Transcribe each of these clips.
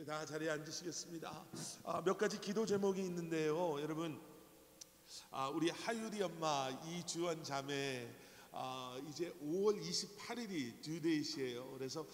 우리 다 자리에 앉으시겠습니다. 몇 가지 기도 제목이 있는데요, 여러분. 우리 하유리 엄마 이주원 자매 이제 5월 28일이 듀데이시에요. 그래서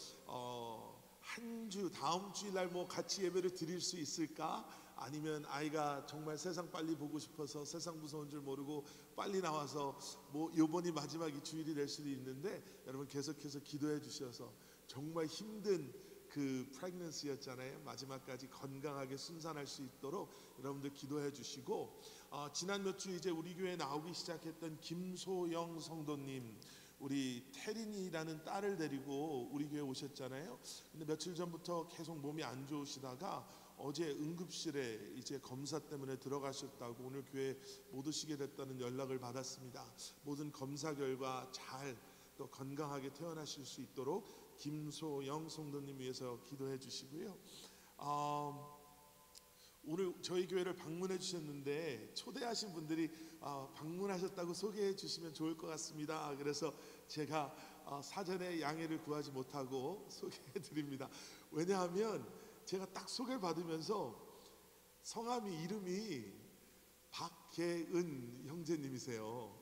한 주 다음 주일날 뭐 같이 예배를 드릴 수 있을까? 아니면 아이가 정말 세상 빨리 보고 싶어서 세상 무서운 줄 모르고 빨리 나와서 뭐 이번이 마지막이 주일이 될 수도 있는데, 여러분 계속해서 기도해 주셔서 정말 힘든 그 프레그넌시였잖아요. 마지막까지 건강하게 순산할 수 있도록 여러분들 기도해 주시고, 지난 몇 주 이제 우리 교회에 나오기 시작했던 김소영 성도님, 우리 태린이라는 딸을 데리고 우리 교회 오셨잖아요. 근데 며칠 전부터 계속 몸이 안 좋으시다가 어제 응급실에 이제 검사 때문에 들어가셨다고 오늘 교회 못 오시게 됐다는 연락을 받았습니다. 모든 검사 결과 잘 또 건강하게 퇴원하실 수 있도록 김소영 성도님 위해서 기도해 주시고요. 오늘 저희 교회를 방문해 주셨는데 초대하신 분들이 방문하셨다고 소개해 주시면 좋을 것 같습니다. 그래서 제가 사전에 양해를 구하지 못하고 소개해 드립니다. 왜냐하면 제가 딱 소개를 받으면서 성함이 이름이 박계은 형제님이세요.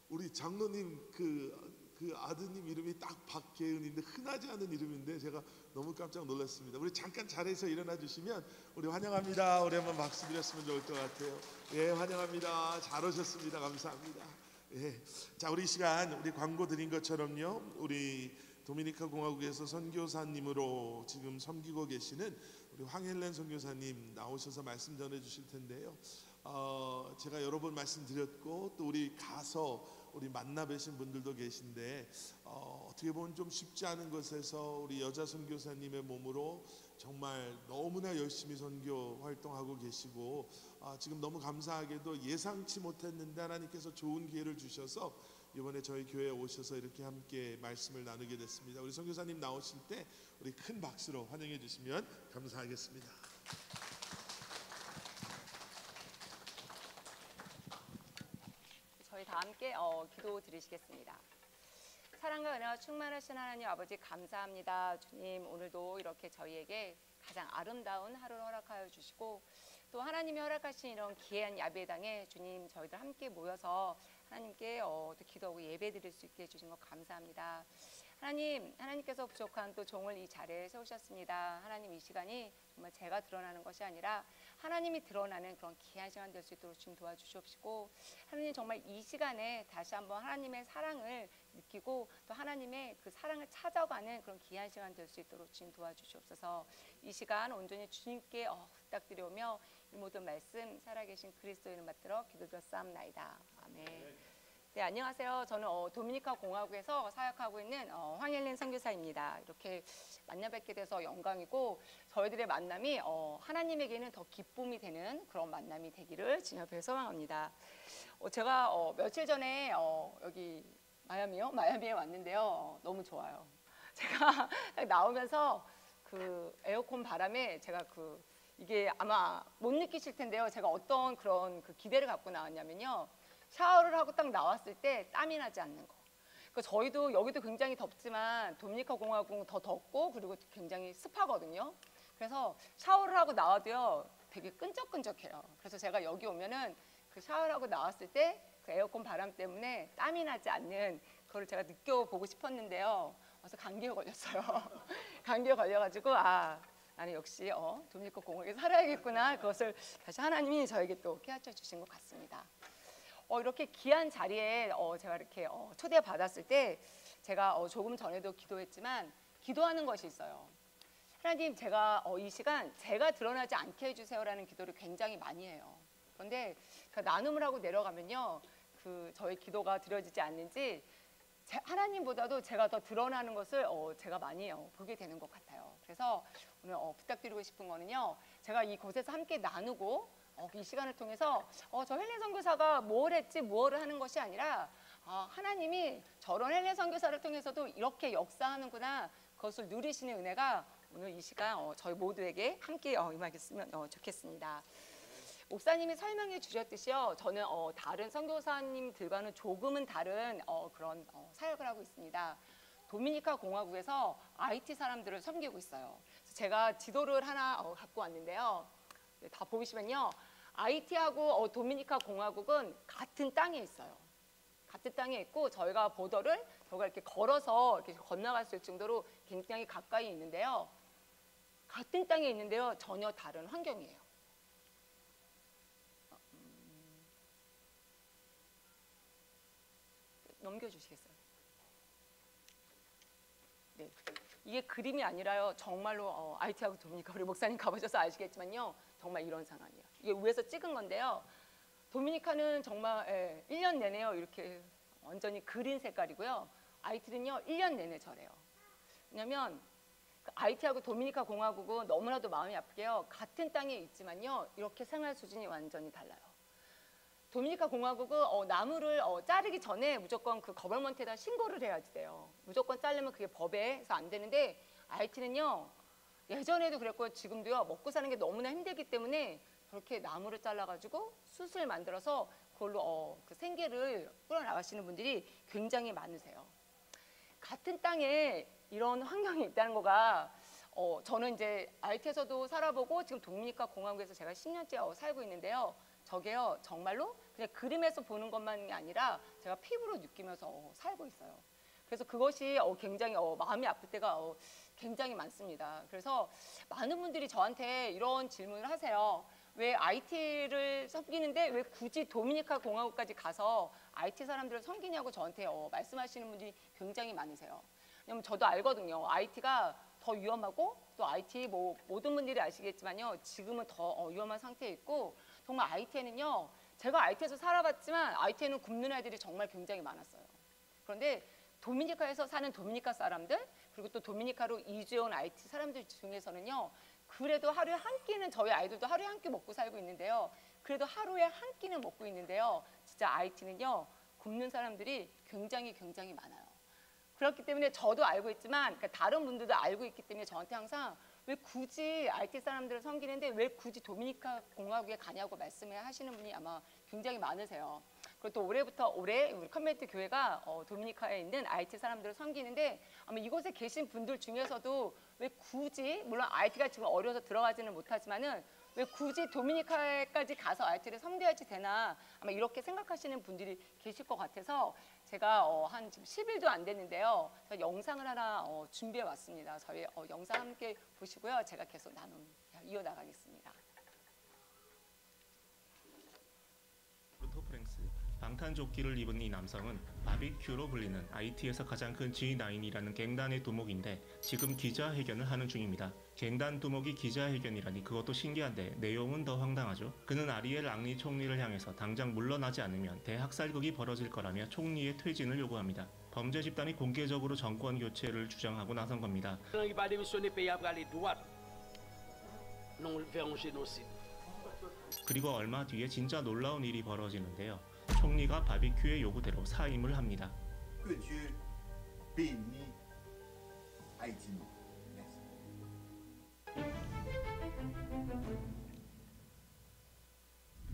우리 장로님 그 아드님 이름이 딱 박계은인데 흔하지 않은 이름인데 제가 너무 깜짝 놀랐습니다. 우리 잠깐 자리에서 일어나 주시면 우리 환영합니다. 우리 한번 박수 드렸으면 좋을 것 같아요. 예, 환영합니다. 잘 오셨습니다. 감사합니다. 예, 자, 우리 시간 우리 광고 드린 것처럼요, 우리 도미니카 공화국에서 선교사님으로 지금 섬기고 계시는 우리 황헬렌 선교사님 나오셔서 말씀 전해 주실 텐데요. 제가 여러 번 말씀드렸고 또 우리 가서 우리 만나 뵈신 분들도 계신데 어떻게 보면 좀 쉽지 않은 것에서 우리 여자 선교사님의 몸으로 정말 너무나 열심히 선교 활동하고 계시고, 지금 너무 감사하게도 예상치 못했는데 하나님께서 좋은 기회를 주셔서 이번에 저희 교회에 오셔서 이렇게 함께 말씀을 나누게 됐습니다. 우리 선교사님 나오실 때 우리 큰 박수로 환영해 주시면 감사하겠습니다. 저희 다 함께 기도 드리시겠습니다. 사랑과 은혜와 충만하신 하나님 아버지, 감사합니다. 주님, 오늘도 이렇게 저희에게 가장 아름다운 하루를 허락하여 주시고 또 하나님이 허락하신 이런 귀한 야배당에 주님 저희들 함께 모여서 하나님께 또 기도하고 예배 드릴 수 있게 해주신 것 감사합니다. 하나님께서 부족한 또 종을 이 자리에 세우셨습니다. 하나님, 이 시간이 정말 제가 드러나는 것이 아니라 하나님이 드러나는 그런 귀한 시간 될 수 있도록 주님 도와주시옵시고, 하나님 정말 이 시간에 다시 한번 하나님의 사랑을 느끼고 또 하나님의 그 사랑을 찾아가는 그런 귀한 시간 될 수 있도록 주님 도와주시옵소서. 이 시간 온전히 주님께 부탁드려오며 이 모든 말씀 살아계신 그리스도의 이름 받들어 기도드렸사옵나이다. 아멘. 네, 안녕하세요. 저는 도미니카 공화국에서 사역하고 있는 황헬렌 선교사입니다. 이렇게 만나 뵙게 돼서 영광이고, 저희들의 만남이 하나님에게는 더 기쁨이 되는 그런 만남이 되기를 주님 앞에 소망합니다. 제가 며칠 전에 여기 마이애미에 왔는데요. 너무 좋아요. 제가 나오면서 그 에어컨 바람에 제가 이게 아마 못 느끼실 텐데요. 제가 어떤 그런 기대를 갖고 나왔냐면요, 샤워를 하고 딱 나왔을 때 땀이 나지 않는 거. 그러니까 저희도 여기도 굉장히 덥지만 도미니카 공화국은 더 덥고 그리고 굉장히 습하거든요. 그래서 샤워를 하고 나와도요 되게 끈적끈적해요. 그래서 제가 여기 오면은 그 샤워를 하고 나왔을 때 그 에어컨 바람 때문에 땀이 나지 않는 그걸 제가 느껴보고 싶었는데요. 와서 감기에 걸렸어요. 감기에 걸려가지고 나는 역시 도미니카 공화국에 살아야겠구나. 그것을 다시 하나님이 저에게 또 깨우쳐 주신 것 같습니다. 이렇게 귀한 자리에 제가 이렇게 초대받았을 때 제가 조금 전에도 기도했지만 기도하는 것이 있어요. 하나님, 제가 이 시간 제가 드러나지 않게 해주세요라는 기도를 굉장히 많이 해요. 그런데 나눔을 하고 내려가면요, 저의 기도가 드려지지 않는지 하나님보다도 제가 더 드러나는 것을 제가 많이 보게 되는 것 같아요. 그래서 오늘 부탁드리고 싶은 거는요, 제가 이곳에서 함께 나누고 이 시간을 통해서 저 헬렌 선교사가 뭘 했지 무엇을 하는 것이 아니라 하나님이 저런 헬렌 선교사를 통해서도 이렇게 역사하는구나, 그것을 누리시는 은혜가 오늘 이 시간 저희 모두에게 함께 임하겠으면 좋겠습니다. 목사님이 설명해 주셨듯이요, 저는 다른 선교사님들과는 조금은 다른 그런 사역을 하고 있습니다. 도미니카 공화국에서 IT 사람들을 섬기고 있어요. 그래서 제가 지도를 하나 갖고 왔는데요. 다 보시면요. IT하고 도미니카 공화국은 같은 땅에 있어요. 같은 땅에 있고 저희가 이렇게 걸어서 이렇게 건너갈 수 있을 정도로 굉장히 가까이 있는데요. 같은 땅에 있는데요. 전혀 다른 환경이에요. 넘겨주시겠어요? 네, 이게 그림이 아니라요. 정말로 IT하고 도미니카 우리 목사님 가보셔서 아시겠지만요. 정말 이런 상황이에요. 이게 위에서 찍은 건데요. 도미니카는 정말 1년 내내요. 이렇게 완전히 그린 색깔이고요. IT는요. 1년 내내 저래요. 왜냐하면 IT하고 도미니카 공화국은 너무나도 마음이 아프게요. 같은 땅에 있지만요. 이렇게 생활 수준이 완전히 달라요. 도미니카 공화국은 나무를 자르기 전에 무조건 그 거버먼트에다 신고를 해야지 돼요. 무조건 자르면 그게 법에서 안 되는데 IT는요. 예전에도 그랬고 지금도요. 먹고 사는 게 너무나 힘들기 때문에 그렇게 나무를 잘라가지고 숯을 만들어서 그걸로 그 생계를 끌어나가시는 분들이 굉장히 많으세요. 같은 땅에 이런 환경이 있다는 거가 저는 이제 IT에서도 살아보고 지금 도미니카 공화국에서 제가 10년째 살고 있는데요. 저게요 정말로 그냥 그림에서 보는 것만이 아니라 제가 피부로 느끼면서 살고 있어요. 그래서 그것이 굉장히 마음이 아플 때가 굉장히 많습니다. 그래서 많은 분들이 저한테 이런 질문을 하세요. 왜 IT를 섬기는데 왜 굳이 도미니카 공화국까지 가서 IT 사람들을 섬기냐고 저한테 말씀하시는 분들이 굉장히 많으세요. 왜냐면 저도 알거든요. IT가 더 위험하고 또 IT 모든 분들이 아시겠지만요. 지금은 더 위험한 상태에 있고 정말 IT에는요. 제가 IT에서 살아봤지만 IT에는 굶는 아이들이 정말 굉장히 많았어요. 그런데 도미니카에서 사는 도미니카 사람들 그리고 또 도미니카로 이주해온 IT 사람들 중에서는요. 그래도 하루에 한 끼는 저희 아이들도 하루에 한 끼 먹고 살고 있는데요. 그래도 하루에 한 끼는 먹고 있는데요. 진짜 IT는요. 굶는 사람들이 굉장히 많아요. 그렇기 때문에 저도 알고 있지만 그러니까 다른 분들도 알고 있기 때문에 저한테 항상 왜 굳이 IT 사람들을 섬기는데 왜 굳이 도미니카 공화국에 가냐고 말씀을 하시는 분이 아마 굉장히 많으세요. 그리고 또 올해 우리 컨벤트 교회가 도미니카에 있는 IT 사람들을 섬기는데 아마 이곳에 계신 분들 중에서도 왜 굳이 물론 IT가 지금 어려워서 들어가지는 못하지만은 왜 굳이 도미니카까지 가서 IT를 섬겨야지 되나 아마 이렇게 생각하시는 분들이 계실 것 같아서 제가 한 지금 10일도 안 됐는데요. 제가 영상을 하나 준비해 왔습니다. 저희 영상 함께 보시고요. 제가 계속 이어나가겠습니다. 프랭스 방탄조끼를 입은 이 남성은 바비큐로 불리는 IT에서 가장 큰 G9이라는 갱단의 두목인데 지금 기자회견을 하는 중입니다. 갱단 두목이 기자회견이라니 그것도 신기한데 내용은 더 황당하죠. 그는 아리엘 앙리 총리를 향해서 당장 물러나지 않으면 대학살극이 벌어질 거라며 총리의 퇴진을 요구합니다. 범죄 집단이 공개적으로 정권 교체를 주장하고 나선 겁니다. 그리고 얼마 뒤에 진짜 놀라운 일이 벌어지는데요. 총리가 바비큐의 요구대로 사임을 합니다.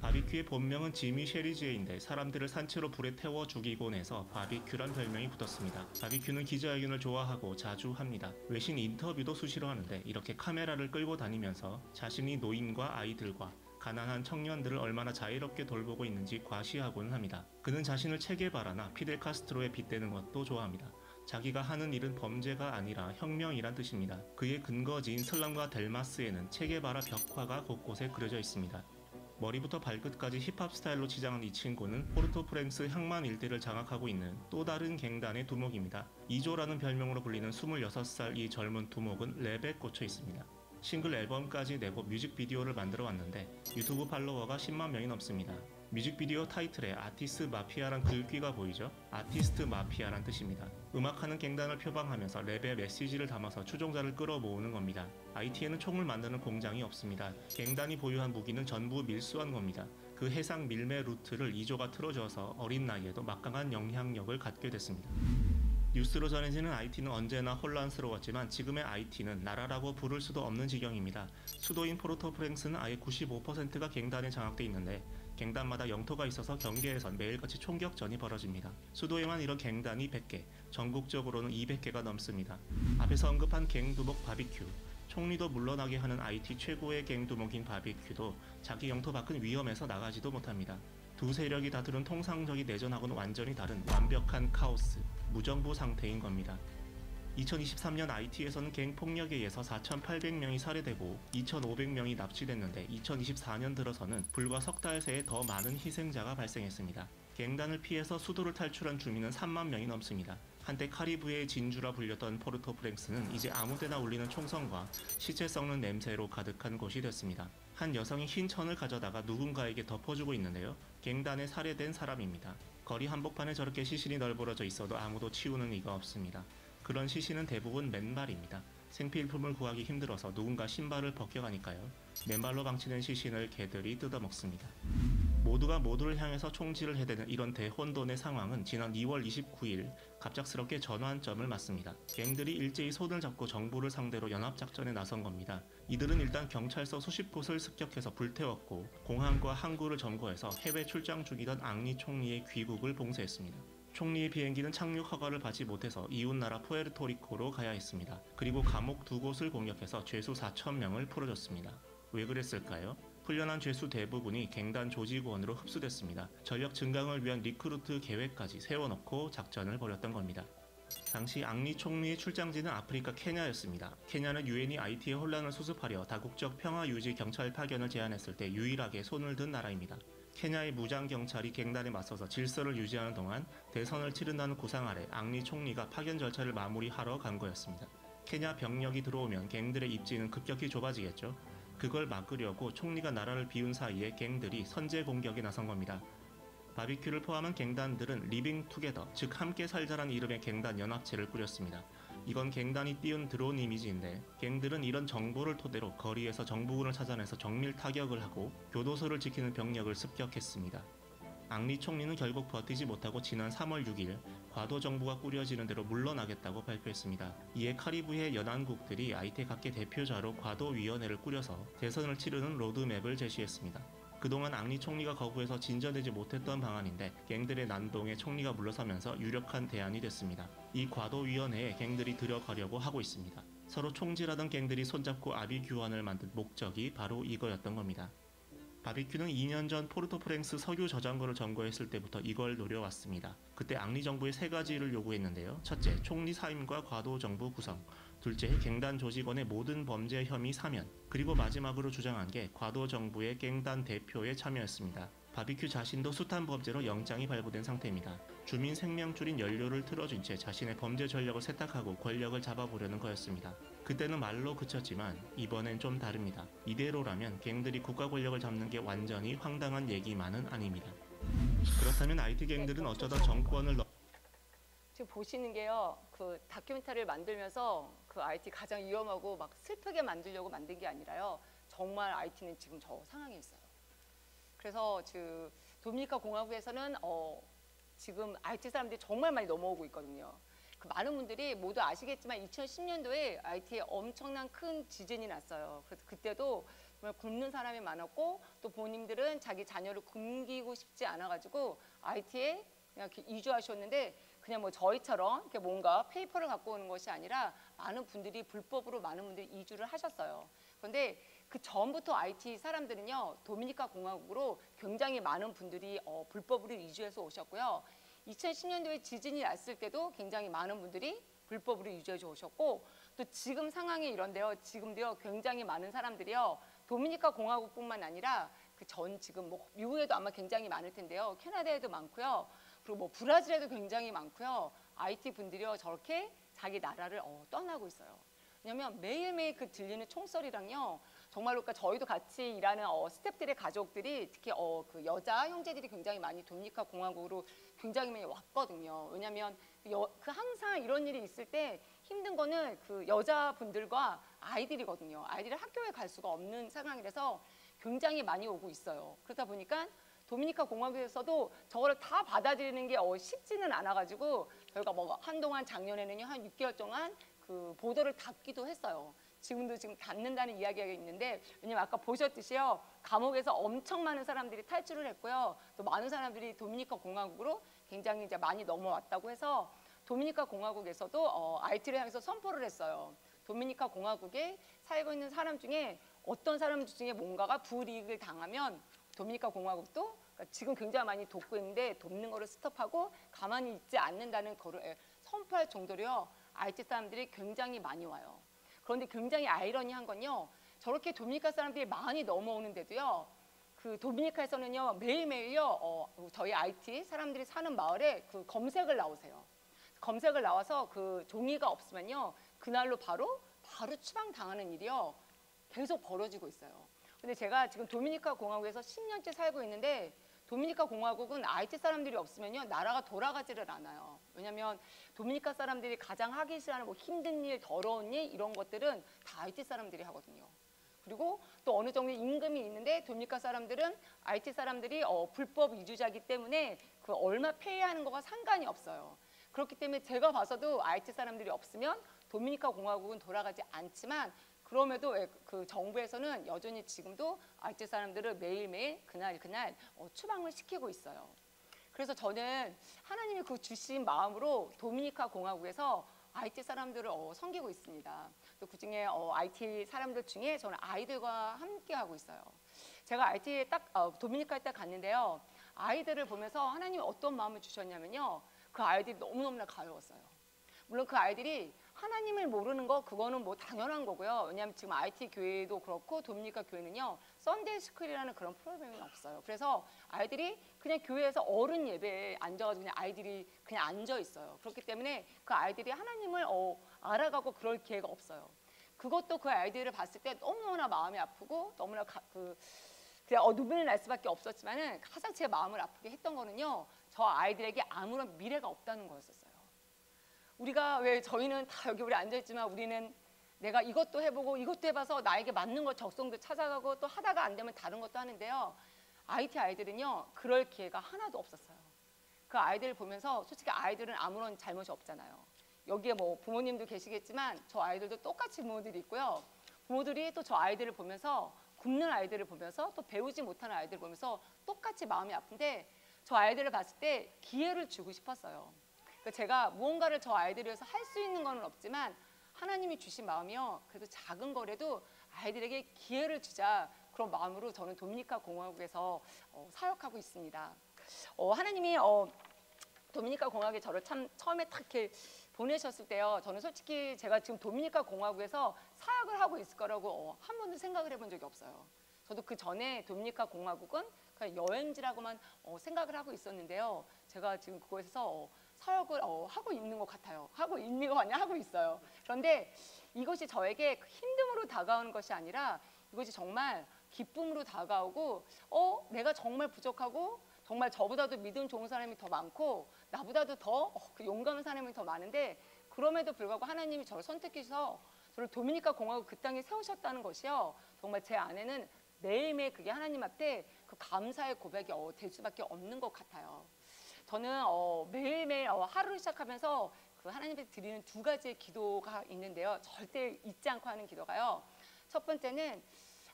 바비큐의 본명은 지미 셰리지에인데 사람들을 산채로 불에 태워 죽이곤 해서 바비큐란 별명이 붙었습니다. 바비큐는 기자회견을 좋아하고 자주 합니다. 외신 인터뷰도 수시로 하는데 이렇게 카메라를 끌고 다니면서 자신이 노인과 아이들과 가난한 청년들을 얼마나 자유롭게 돌보고 있는지 과시하고는 합니다. 그는 자신을 체게바라나 피델 카스트로에 빗대는 것도 좋아합니다. 자기가 하는 일은 범죄가 아니라 혁명이란 뜻입니다. 그의 근거지인 슬럼과 델마스에는 체게바라 벽화가 곳곳에 그려져 있습니다. 머리부터 발끝까지 힙합 스타일로 치장한 이 친구는 포르토프랭스 향만 일대를 장악하고 있는 또 다른 갱단의 두목입니다. 이조라는 별명으로 불리는 26살 이 젊은 두목은 랩에 꽂혀 있습니다. 싱글 앨범까지 내고 뮤직비디오를 만들어 왔는데 유튜브 팔로워가 10만 명이 넘습니다. 뮤직비디오 타이틀에 아티스트 마피아란 글귀가 보이죠? 아티스트 마피아란 뜻입니다. 음악하는 갱단을 표방하면서 랩의 메시지를 담아서 추종자를 끌어모으는 겁니다. IT에는 총을 만드는 공장이 없습니다. 갱단이 보유한 무기는 전부 밀수한 겁니다. 그 해상 밀매 루트를 이조가 틀어줘서 어린 나이에도 막강한 영향력을 갖게 됐습니다. 뉴스로 전해지는 IT는 언제나 혼란스러웠지만 지금의 IT는 나라라고 부를 수도 없는 지경입니다. 수도인 포르토프랭스는 아예 95%가 갱단에 장악돼 있는데 갱단마다 영토가 있어서 경계에선 매일같이 총격전이 벌어집니다. 수도에만 이런 갱단이 100개, 전국적으로는 200개가 넘습니다. 앞에서 언급한 갱두목 바비큐, 총리도 물러나게 하는 IT 최고의 갱두목인 바비큐도 자기 영토 밖은 위험해서 나가지도 못합니다. 두 세력이 다투는 통상적인 내전하고는 완전히 다른 완벽한 카오스, 무정부 상태인 겁니다. 2023년 IT에서는 갱 폭력에 의해서 4,800명이 살해되고 2,500명이 납치됐는데 2024년 들어서는 불과 석 달 새에 더 많은 희생자가 발생했습니다. 갱단을 피해서 수도를 탈출한 주민은 3만 명이 넘습니다. 한때 카리브해의 진주라 불렸던 포르토프랭스는 이제 아무데나 울리는 총성과 시체 썩는 냄새로 가득한 곳이 됐습니다. 한 여성이 흰 천을 가져다가 누군가에게 덮어주고 있는데요. 갱단에 살해된 사람입니다. 거리 한복판에 저렇게 시신이 널브러져 있어도 아무도 치우는 이가 없습니다. 그런 시신은 대부분 맨발입니다. 생필품을 구하기 힘들어서 누군가 신발을 벗겨가니까요. 맨발로 방치된 시신을 개들이 뜯어먹습니다. 모두가 모두를 향해서 총질을 해대는 이런 대혼돈의 상황은 지난 2월 29일 갑작스럽게 전환점을 맞습니다. 갱들이 일제히 손을 잡고 정부를 상대로 연합작전에 나선 겁니다. 이들은 일단 경찰서 수십 곳을 습격해서 불태웠고 공항과 항구를 점거해서 해외 출장 중이던 앙리 총리의 귀국을 봉쇄했습니다. 총리의 비행기는 착륙 허가를 받지 못해서 이웃나라 푸에르토리코로 가야 했습니다. 그리고 감옥 두 곳을 공격해서 죄수 4,000명을 풀어줬습니다. 왜 그랬을까요? 훈련한 죄수 대부분이 갱단 조직원으로 흡수됐습니다. 전력 증강을 위한 리크루트 계획까지 세워놓고 작전을 벌였던 겁니다. 당시 앙리 총리의 출장지는 아프리카 케냐였습니다. 케냐는 유엔이 IT의 혼란을 수습하려 다국적 평화 유지 경찰 파견을 제안했을 때 유일하게 손을 든 나라입니다. 케냐의 무장 경찰이 갱단에 맞서서 질서를 유지하는 동안 대선을 치른다는 구상 아래 앙리 총리가 파견 절차를 마무리하러 간 거였습니다. 케냐 병력이 들어오면 갱들의 입지는 급격히 좁아지겠죠. 그걸 막으려고 총리가 나라를 비운 사이에 갱들이 선제 공격에 나선 겁니다. 바비큐를 포함한 갱단들은 리빙 투게더, 즉 함께 살자란 이름의 갱단 연합체를 꾸렸습니다. 이건 갱단이 띄운 드론 이미지인데 갱들은 이런 정보를 토대로 거리에서 정부군을 찾아내서 정밀 타격을 하고 교도소를 지키는 병력을 습격했습니다. 앙리 총리는 결국 버티지 못하고 지난 3월 6일 과도 정부가 꾸려지는 대로 물러나겠다고 발표했습니다. 이에 카리브해 연안국들이 IT 각계 대표자로 과도위원회를 꾸려서 대선을 치르는 로드맵을 제시했습니다. 그동안 앙리 총리가 거부해서 진전되지 못했던 방안인데 갱들의 난동에 총리가 물러서면서 유력한 대안이 됐습니다. 이 과도위원회에 갱들이 들어가려고 하고 있습니다. 서로 총질하던 갱들이 손잡고 아비규환을 만든 목적이 바로 이거였던 겁니다. 바비큐는 2년 전 포르토프랭스 석유 저장고를 점거했을 때부터 이걸 노려왔습니다. 그때 앙리 정부에 3가지를 요구했는데요. 첫째, 총리 사임과 과도 정부 구성. 둘째, 갱단 조직원의 모든 범죄 혐의 사면. 그리고 마지막으로 주장한 게 과도 정부의 갱단 대표의 참여였습니다. 바비큐 자신도 숱한 범죄로 영장이 발부된 상태입니다. 주민 생명줄인 연료를 틀어준 채 자신의 범죄 전력을 세탁하고 권력을 잡아보려는 거였습니다. 그때는 말로 그쳤지만 이번엔 좀 다릅니다. 이대로라면 갱들이 국가 권력을 잡는 게 완전히 황당한 얘기만은 아닙니다. 그렇다면 IT 갱들은 어쩌다 정권을 지금 보시는 게요, 그 다큐멘터리를 만들면서 그 IT 가장 위험하고 막 슬프게 만들려고 만든 게 아니라요, 정말 IT는 지금 저 상황에 있어요. 그래서 도미니카 공화국에서는 지금 IT 사람들이 정말 많이 넘어오고 있거든요. 그 많은 분들이 모두 아시겠지만 2010년도에 IT에 엄청난 큰 지진이 났어요. 그래서 그때도 정말 굶는 사람이 많았고 또 부모님들은 자기 자녀를 굶기고 싶지 않아가지고 IT에 그냥 이렇게 이주하셨는데 그냥 뭐 저희처럼 이렇게 뭔가 페이퍼를 갖고 오는 것이 아니라 많은 분들이 불법으로 많은 분들이 이주를 하셨어요. 그런데 그 전부터 IT 사람들은요, 도미니카 공화국으로 굉장히 많은 분들이 불법으로 이주해서 오셨고요. 2010년도에 지진이 났을 때도 굉장히 많은 분들이 불법으로 이주해서 오셨고, 또 지금 상황이 이런데요. 지금도요, 굉장히 많은 사람들이요, 도미니카 공화국뿐만 아니라 지금 뭐 미국에도 아마 굉장히 많을 텐데요. 캐나다에도 많고요. 그리고 뭐 브라질에도 굉장히 많고요. IT 분들이요, 저렇게 자기 나라를 떠나고 있어요. 왜냐면 매일매일 그 들리는 총소리랑요, 정말로 그러니까 저희도 같이 일하는 스태프들의 가족들이 특히 그 여자 형제들이 굉장히 많이 도미니카 공화국으로 굉장히 많이 왔거든요. 왜냐면 그 항상 이런 일이 있을 때 힘든 거는 그 여자분들과 아이들이거든요. 아이들이 학교에 갈 수가 없는 상황이라서 굉장히 많이 오고 있어요. 그러다 보니까 도미니카 공화국에서도 저거를 다 받아들이는 게 쉽지는 않아가지고 저희가 뭐 한동안 작년에는요, 한 6개월 동안 그 보도를 닫기도 했어요. 지금 닫는다는 이야기가 있는데, 왜냐면 아까 보셨듯이요, 감옥에서 엄청 많은 사람들이 탈출을 했고요, 또 많은 사람들이 도미니카 공화국으로 굉장히 이제 많이 넘어왔다고 해서 도미니카 공화국에서도 IT를 향해서 선포를 했어요. 도미니카 공화국에 살고 있는 사람 중에 어떤 사람 중에 뭔가가 불이익을 당하면 도미니카 공화국도, 그러니까 지금 굉장히 많이 돕고 있는데 돕는 거를 스톱하고 가만히 있지 않는다는 거를 선포할 정도로요, IT 사람들이 굉장히 많이 와요. 그런데 굉장히 아이러니한 건요, 저렇게 도미니카 사람들이 많이 넘어오는데도요, 그 도미니카에서는요 매일매일요 저희 IT 사람들이 사는 마을에 그 검색을 나오세요. 검색을 나와서 그 종이가 없으면요 그날로 바로 추방당하는 일이요 계속 벌어지고 있어요. 근데 제가 지금 도미니카 공화국에서 10년째 살고 있는데, 도미니카 공화국은 IT 사람들이 없으면요 나라가 돌아가지를 않아요. 왜냐하면 도미니카 사람들이 가장 하기 싫어하는 뭐 힘든 일, 더러운 일 이런 것들은 다 IT 사람들이 하거든요. 그리고 또 어느 정도 임금이 있는데 도미니카 사람들은 IT 사람들이 불법 이주자이기 때문에 그 얼마 페이하는 거가 상관이 없어요. 그렇기 때문에 제가 봐서도 IT 사람들이 없으면 도미니카 공화국은 돌아가지 않지만, 그럼에도 그 정부에서는 여전히 지금도 IT 사람들을 매일매일 그날 추방을 시키고 있어요. 그래서 저는 하나님이 그 주신 마음으로 도미니카 공화국에서 IT 사람들을 섬기고 있습니다. 또 그중에 IT 사람들 중에 저는 아이들과 함께 하고 있어요. 제가 IT에 딱 도미니카에 딱 갔는데요, 아이들을 보면서 하나님이 어떤 마음을 주셨냐면요, 그 아이들이 너무너무나 가벼웠어요. 물론 그 아이들이 하나님을 모르는 거 그거는 뭐 당연한 거고요. 왜냐하면 지금 IT 교회도 그렇고 도미니카 교회는요 썬데이 스쿨이라는 그런 프로그램이 없어요. 그래서 아이들이 그냥 교회에서 어른 예배에 앉아가지고 그냥 아이들이 그냥 앉아 있어요. 그렇기 때문에 그 아이들이 하나님을 알아가고 그럴 기회가 없어요. 그것도 그 아이들을 봤을 때 너무나 마음이 아프고 너무나 그냥 눈물이 날 수밖에 없었지만은 가장 제 마음을 아프게 했던 거는요, 저 아이들에게 아무런 미래가 없다는 거였었어요. 우리가 왜 저희는 다 여기 우리 앉아있지만 우리는 내가 이것도 해보고 이것도 해봐서 나에게 맞는 거 적성도 찾아가고 또 하다가 안 되면 다른 것도 하는데요, IT 아이들은요 그럴 기회가 하나도 없었어요. 그 아이들을 보면서 솔직히 아이들은 아무런 잘못이 없잖아요. 여기에 뭐 부모님도 계시겠지만 저 아이들도 똑같이 부모들이 있고요, 부모들이 또 저 아이들을 보면서, 굶는 아이들을 보면서 또 배우지 못하는 아이들을 보면서 똑같이 마음이 아픈데, 저 아이들을 봤을 때 기회를 주고 싶었어요. 제가 무언가를 저 아이들을 위해서 할 수 있는 건 없지만 하나님이 주신 마음이요 그래도 작은 거라도 아이들에게 기회를 주자, 그런 마음으로 저는 도미니카 공화국에서 사역하고 있습니다. 하나님이 도미니카 공화국에 저를 참 처음에 딱 이렇게 보내셨을 때요, 저는 솔직히 제가 지금 도미니카 공화국에서 사역을 하고 있을 거라고 한 번도 생각을 해본 적이 없어요. 저도 그 전에 도미니카 공화국은 그냥 여행지라고만 생각을 하고 있었는데요, 제가 지금 그곳에서 사역을 하고 있는 것 같아요. 하고 있는 거 아니야? 하고 있어요. 그런데 이것이 저에게 힘듦으로 다가오는 것이 아니라 이것이 정말 기쁨으로 다가오고, 내가 정말 부족하고 정말 저보다도 믿음 좋은 사람이 더 많고 나보다도 더 용감한 사람이 더 많은데, 그럼에도 불구하고 하나님이 저를 선택해서 저를 도미니카 공화국 그 땅에 세우셨다는 것이요, 정말 제 안에는 매일매일 그게 하나님 앞에 그 감사의 고백이 될 수밖에 없는 것 같아요. 저는 매일매일 하루를 시작하면서 그 하나님께 드리는 두 가지의 기도가 있는데요, 절대 잊지 않고 하는 기도가요, 첫 번째는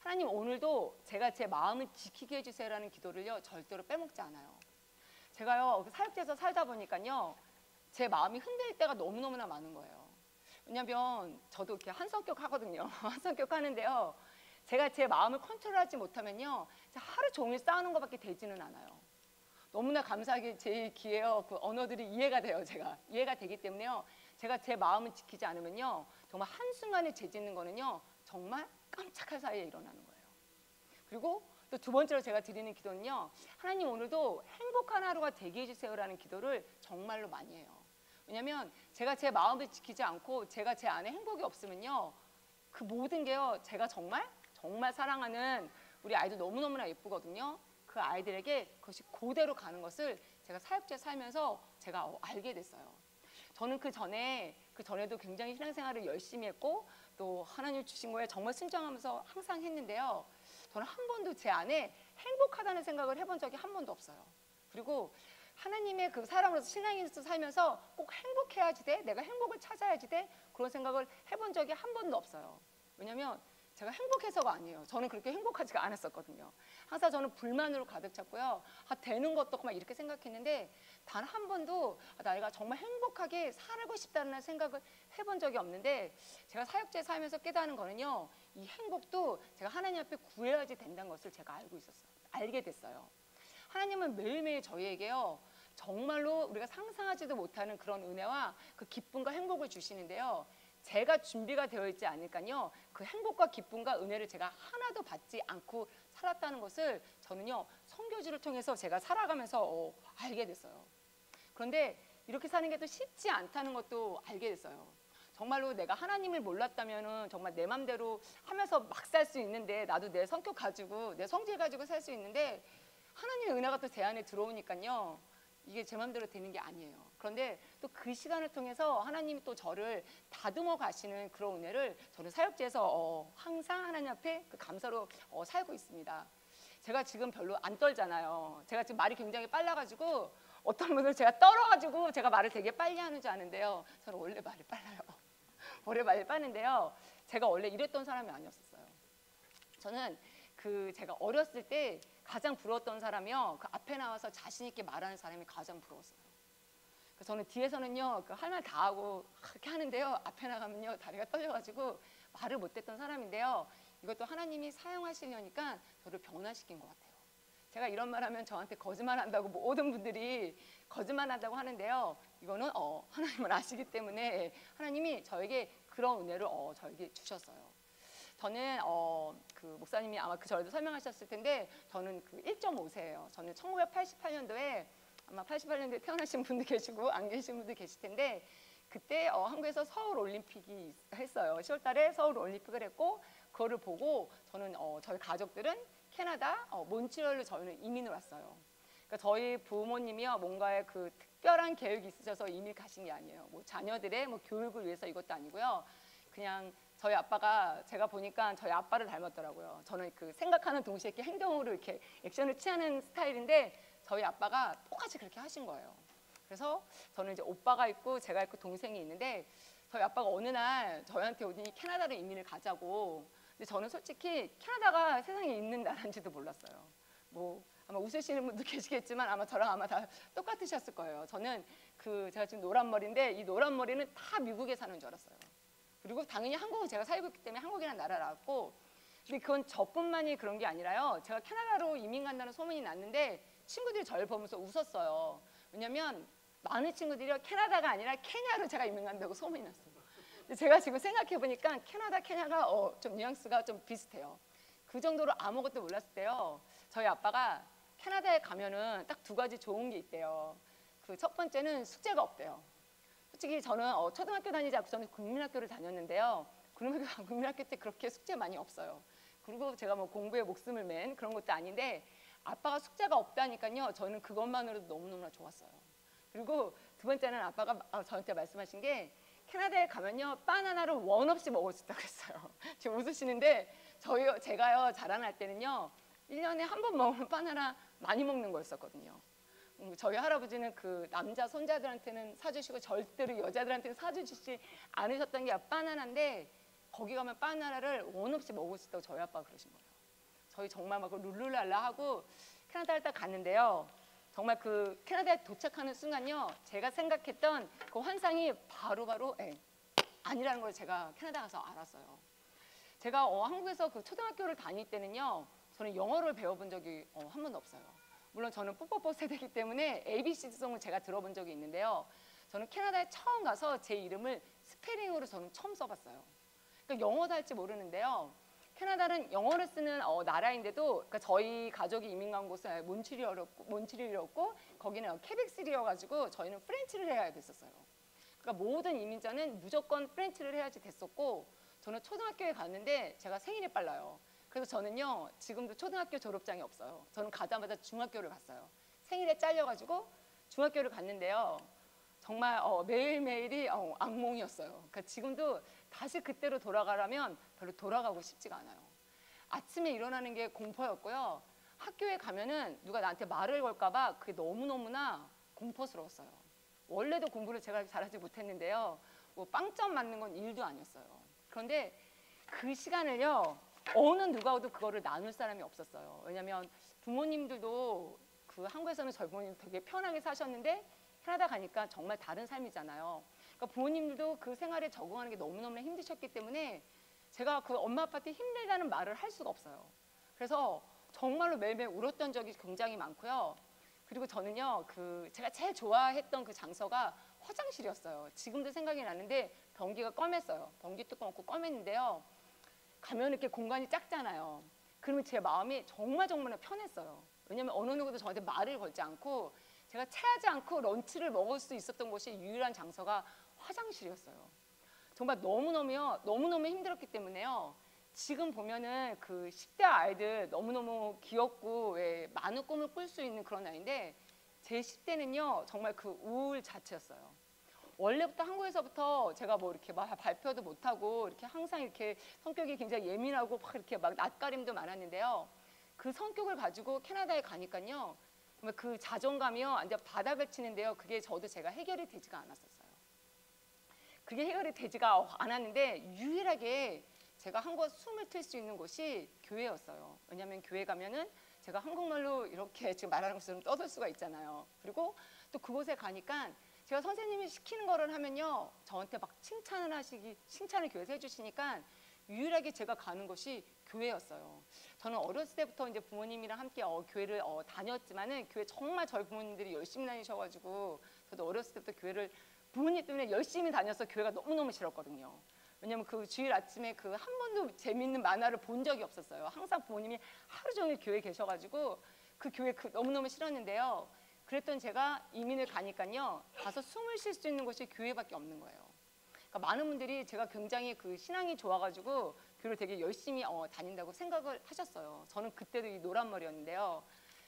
하나님 오늘도 제가 제 마음을 지키게 해주세요라는 기도를요 절대로 빼먹지 않아요. 제가요 사역지에서 살다 보니까요 제 마음이 흔들릴 때가 너무너무나 많은 거예요. 왜냐하면 저도 이렇게 한 성격 하거든요. 한 성격 하는데요, 제가 제 마음을 컨트롤하지 못하면요 하루 종일 싸우는 것밖에 되지는 않아요. 너무나 감사하게 제 귀에요 그 언어들이 이해가 돼요. 제가 이해가 되기 때문에요, 제가 제 마음을 지키지 않으면요 정말 한순간에 죄짓는 거는요 정말 깜짝할 사이에 일어나는 거예요. 그리고 또 두 번째로 제가 드리는 기도는요, 하나님 오늘도 행복한 하루가 되게 해주세요라는 기도를 정말로 많이 해요. 왜냐하면 제가 제 마음을 지키지 않고 제가 제 안에 행복이 없으면요 그 모든 게요, 제가 정말 사랑하는 우리 아이들 너무너무나 예쁘거든요. 그 아이들에게 그것이 그대로 가는 것을 제가 사역자에 살면서 제가 알게 됐어요. 저는 그 전에도 굉장히 신앙생활을 열심히 했고 또 하나님 주신 거에 정말 순종하면서 항상 했는데요, 저는 한 번도 제 안에 행복하다는 생각을 해본 적이 한 번도 없어요. 그리고 하나님의 그 사람으로서 신앙인으로서 살면서 꼭 행복해야지 돼, 내가 행복을 찾아야지 돼, 그런 생각을 해본 적이 한 번도 없어요. 왜냐면 제가 행복해서가 아니에요. 저는 그렇게 행복하지가 않았었거든요. 항상 저는 불만으로 가득 찼고요. 되는 것도 없고 막 이렇게 생각했는데 단 한 번도 내가 정말 행복하게 살고 싶다는 생각을 해본 적이 없는데, 제가 사역자의 삶에서 깨닫는 거는요, 이 행복도 제가 하나님 앞에 구해야지 된다는 것을 제가 알게 됐어요. 하나님은 매일매일 저희에게요, 정말로 우리가 상상하지도 못하는 그런 은혜와 그 기쁨과 행복을 주시는데요, 제가 준비가 되어 있지 않으니까요, 그 행복과 기쁨과 은혜를 제가 하나도 받지 않고 살았다는 것을 저는요, 선교지를 통해서 제가 살아가면서 알게 됐어요. 그런데 이렇게 사는 게 또 쉽지 않다는 것도 알게 됐어요. 정말로 내가 하나님을 몰랐다면은 정말 내 맘대로 하면서 막 살 수 있는데, 나도 내 성격 가지고 내 성질 가지고 살 수 있는데, 하나님의 은혜가 또 제 안에 들어오니까요, 이게 제 맘대로 되는 게 아니에요. 그런데 또 그 시간을 통해서 하나님이 또 저를 다듬어 가시는 그런 은혜를 저는 사역지에서 항상 하나님 앞에 그 감사로 살고 있습니다. 제가 지금 별로 안 떨잖아요. 제가 지금 말이 굉장히 빨라가지고 어떤 분들 제가 떨어가지고 제가 말을 되게 빨리 하는 줄 아는데요, 저는 원래 말이 빨라요. 원래 말이 빠른데요, 제가 원래 이랬던 사람이 아니었어요. 저는 제가 어렸을 때 가장 부러웠던 사람이요, 그 앞에 나와서 자신 있게 말하는 사람이 가장 부러웠어요. 그래서 저는 뒤에서는요, 할 말 다 하고 그렇게 하는데요, 앞에 나가면요 다리가 떨려가지고 말을 못했던 사람인데요, 이것도 하나님이 사용하시려니까 저를 변화시킨 것 같아요. 제가 이런 말하면 저한테 거짓말한다고 모든 분들이 거짓말한다고 하는데요, 이거는 하나님을 아시기 때문에 하나님이 저에게 그런 은혜를 저에게 주셨어요. 저는 그 목사님이 아마 그 절도 설명하셨을 텐데, 저는 그 1.5세예요. 저는 1988년도에 아마 88년도에 태어나신 분도 계시고 안 계신 분도 계실 텐데, 그때 한국에서 서울 올림픽이 했어요. 10월 달에 서울 올림픽을 했고, 그거를 보고 저는 저희 가족들은 캐나다 몬트리올로 저희는 이민을 왔어요. 그러니까 저희 부모님이요, 뭔가의 그 특별한 계획이 있으셔서 이민 가신 게 아니에요. 뭐 자녀들의 뭐 교육을 위해서 이것도 아니고요. 그냥 저희 아빠가, 제가 보니까 저희 아빠를 닮았더라고요. 저는 그 생각하는 동시에 이렇게 행동으로 이렇게 액션을 취하는 스타일인데, 저희 아빠가 똑같이 그렇게 하신 거예요. 그래서 저는 이제 오빠가 있고 제가 있고 동생이 있는데, 저희 아빠가 어느 날 저희한테 오더니 캐나다로 이민을 가자고. 근데 저는 솔직히 캐나다가 세상에 있는 나라인지도 몰랐어요. 뭐 아마 웃으시는 분도 계시겠지만 아마 저랑 아마 다 똑같으셨을 거예요. 저는 제가 지금 노란 머리인데, 이 노란 머리는 다 미국에 사는 줄 알았어요. 그리고 당연히 한국은 제가 살고 있기 때문에 한국이라는 나라를 알았고, 근데 그건 저뿐만이 그런 게 아니라요, 제가 캐나다로 이민 간다는 소문이 났는데 친구들이 저를 보면서 웃었어요. 왜냐면 많은 친구들이 캐나다가 아니라 케냐로 제가 이민 간다고 소문이 났어요. 근데 제가 지금 생각해 보니까 캐나다, 케냐가 좀 뉘앙스가 좀 비슷해요. 그 정도로 아무것도 몰랐을 때요, 저희 아빠가 캐나다에 가면은 딱 두 가지 좋은 게 있대요. 그 첫 번째는 숙제가 없대요. 솔직히 저는 초등학교 다니지 않고 저는 국민학교를 다녔는데요, 국민학교 때 그렇게 숙제 많이 없어요. 그리고 제가 뭐 공부에 목숨을 맨 그런 것도 아닌데, 아빠가 숙제가 없다니까요, 저는 그것만으로도 너무너무나 좋았어요. 그리고 두 번째는 아빠가 저한테 말씀하신 게, 캐나다에 가면요 바나나를 원 없이 먹을 수 있다고 했어요. 지금 웃으시는데, 제가요 자라날 때는요 1년에 한 번 먹으면 바나나 많이 먹는 거였었거든요. 저희 할아버지는 그 남자 손자들한테는 사주시고 절대로 여자들한테는 사주시지 않으셨던 게 바나나인데, 거기 가면 바나나를 원 없이 먹을 수 있다고 저희 아빠가 그러신 거예요. 저희 정말 막 룰루랄라 하고 캐나다를 딱 갔는데요, 정말 그 캐나다에 도착하는 순간요, 제가 생각했던 그 환상이 바로바로 아니라는 걸 제가 캐나다 가서 알았어요. 제가 한국에서 그 초등학교를 다닐 때는요, 저는 영어를 배워본 적이 한 번도 없어요. 물론 저는 뽀뽀뽀 세대이기 때문에 ABC송을 제가 들어본 적이 있는데요, 저는 캐나다에 처음 가서 제 이름을 스페링으로 저는 처음 써봤어요. 그러니까 영어도 할지 모르는데요, 캐나다는 영어를 쓰는 나라인데도, 그러니까 저희 가족이 이민 간 곳은 몬트리올이었고 거기는 케벡시리여가지고 저희는 프렌치를 해야 됐었어요. 그러니까 모든 이민자는 무조건 프렌치를 해야지 됐었고, 저는 초등학교에 갔는데 제가 생일이 빨라요. 그래서 저는요 지금도 초등학교 졸업장이 없어요. 저는 가자마자 중학교를 갔어요. 생일에 잘려가지고 중학교를 갔는데요, 정말 매일매일이 악몽이었어요. 그러니까 지금도 다시 그때로 돌아가라면 별로 돌아가고 싶지가 않아요. 아침에 일어나는 게 공포였고요, 학교에 가면은 누가 나한테 말을 걸까 봐 그게 너무너무나 공포스러웠어요. 원래도 공부를 제가 잘하지 못했는데요, 뭐 빵점 맞는 건 일도 아니었어요. 그런데 그 시간을요 어느 누가도 그거를 나눌 사람이 없었어요. 왜냐하면 부모님들도 그 한국에서는 저희 부모님 되게 편하게 사셨는데 캐나다 가니까 정말 다른 삶이잖아요. 그러니까 부모님들도 그 생활에 적응하는 게 너무너무 힘드셨기 때문에 제가 그 엄마 아빠한테 힘들다는 말을 할 수가 없어요. 그래서 정말로 매일매일 울었던 적이 굉장히 많고요. 그리고 저는요, 제가 제일 좋아했던 그 장소가 화장실이었어요. 지금도 생각이 나는데 변기가 검했어요. 변기 뚜껑 없고 검했는데요. 가면 이렇게 공간이 작잖아요. 그러면 제 마음이 정말 편했어요. 왜냐하면 어느 누구도 저한테 말을 걸지 않고 제가 체하지 않고 런치를 먹을 수 있었던 곳이 유일한 장소가 화장실이었어요. 정말 너무너무 힘들었기 때문에요. 지금 보면은 그 10대 아이들 너무너무 귀엽고 왜 많은 꿈을 꿀 수 있는 그런 나이인데 제 10대는요 정말 그 우울 자체였어요. 원래부터 한국에서부터 제가 뭐 이렇게 막 발표도 못하고 이렇게 항상 이렇게 성격이 굉장히 예민하고 막 이렇게 막 낯가림도 많았는데요. 그 성격을 가지고 캐나다에 가니까요. 정말 그 자존감이요 완전 바닥을 치는데요. 그게 제가 해결이 되지가 않았었어요. 그게 해결이 되지가 않았는데 유일하게 제가 한국어 숨을 튈 수 있는 곳이 교회였어요. 왜냐하면 교회 가면은 제가 한국말로 이렇게 지금 말하는 것처럼 떠들 수가 있잖아요. 그리고 또 그곳에 가니까 제가 선생님이 시키는 거를 하면요 저한테 막 칭찬을 교회에서 해주시니까 유일하게 제가 가는 곳이 교회였어요. 저는 어렸을 때부터 이제 부모님이랑 함께 교회를 다녔지만은 교회 정말 저희 부모님들이 열심히 다니셔가지고 저도 어렸을 때부터 교회를 부모님 때문에 열심히 다녀서 교회가 너무너무 싫었거든요. 왜냐면 그 주일 아침에 그 한 번도 재밌는 만화를 본 적이 없었어요. 항상 부모님이 하루 종일 교회에 계셔가지고 그 교회 너무너무 싫었는데요. 그랬던 제가 이민을 가니까요. 가서 숨을 쉴 수 있는 곳이 교회밖에 없는 거예요. 그러니까 많은 분들이 제가 굉장히 그 신앙이 좋아가지고 교회를 되게 열심히 다닌다고 생각을 하셨어요. 저는 그때도 이 노란 머리였는데요.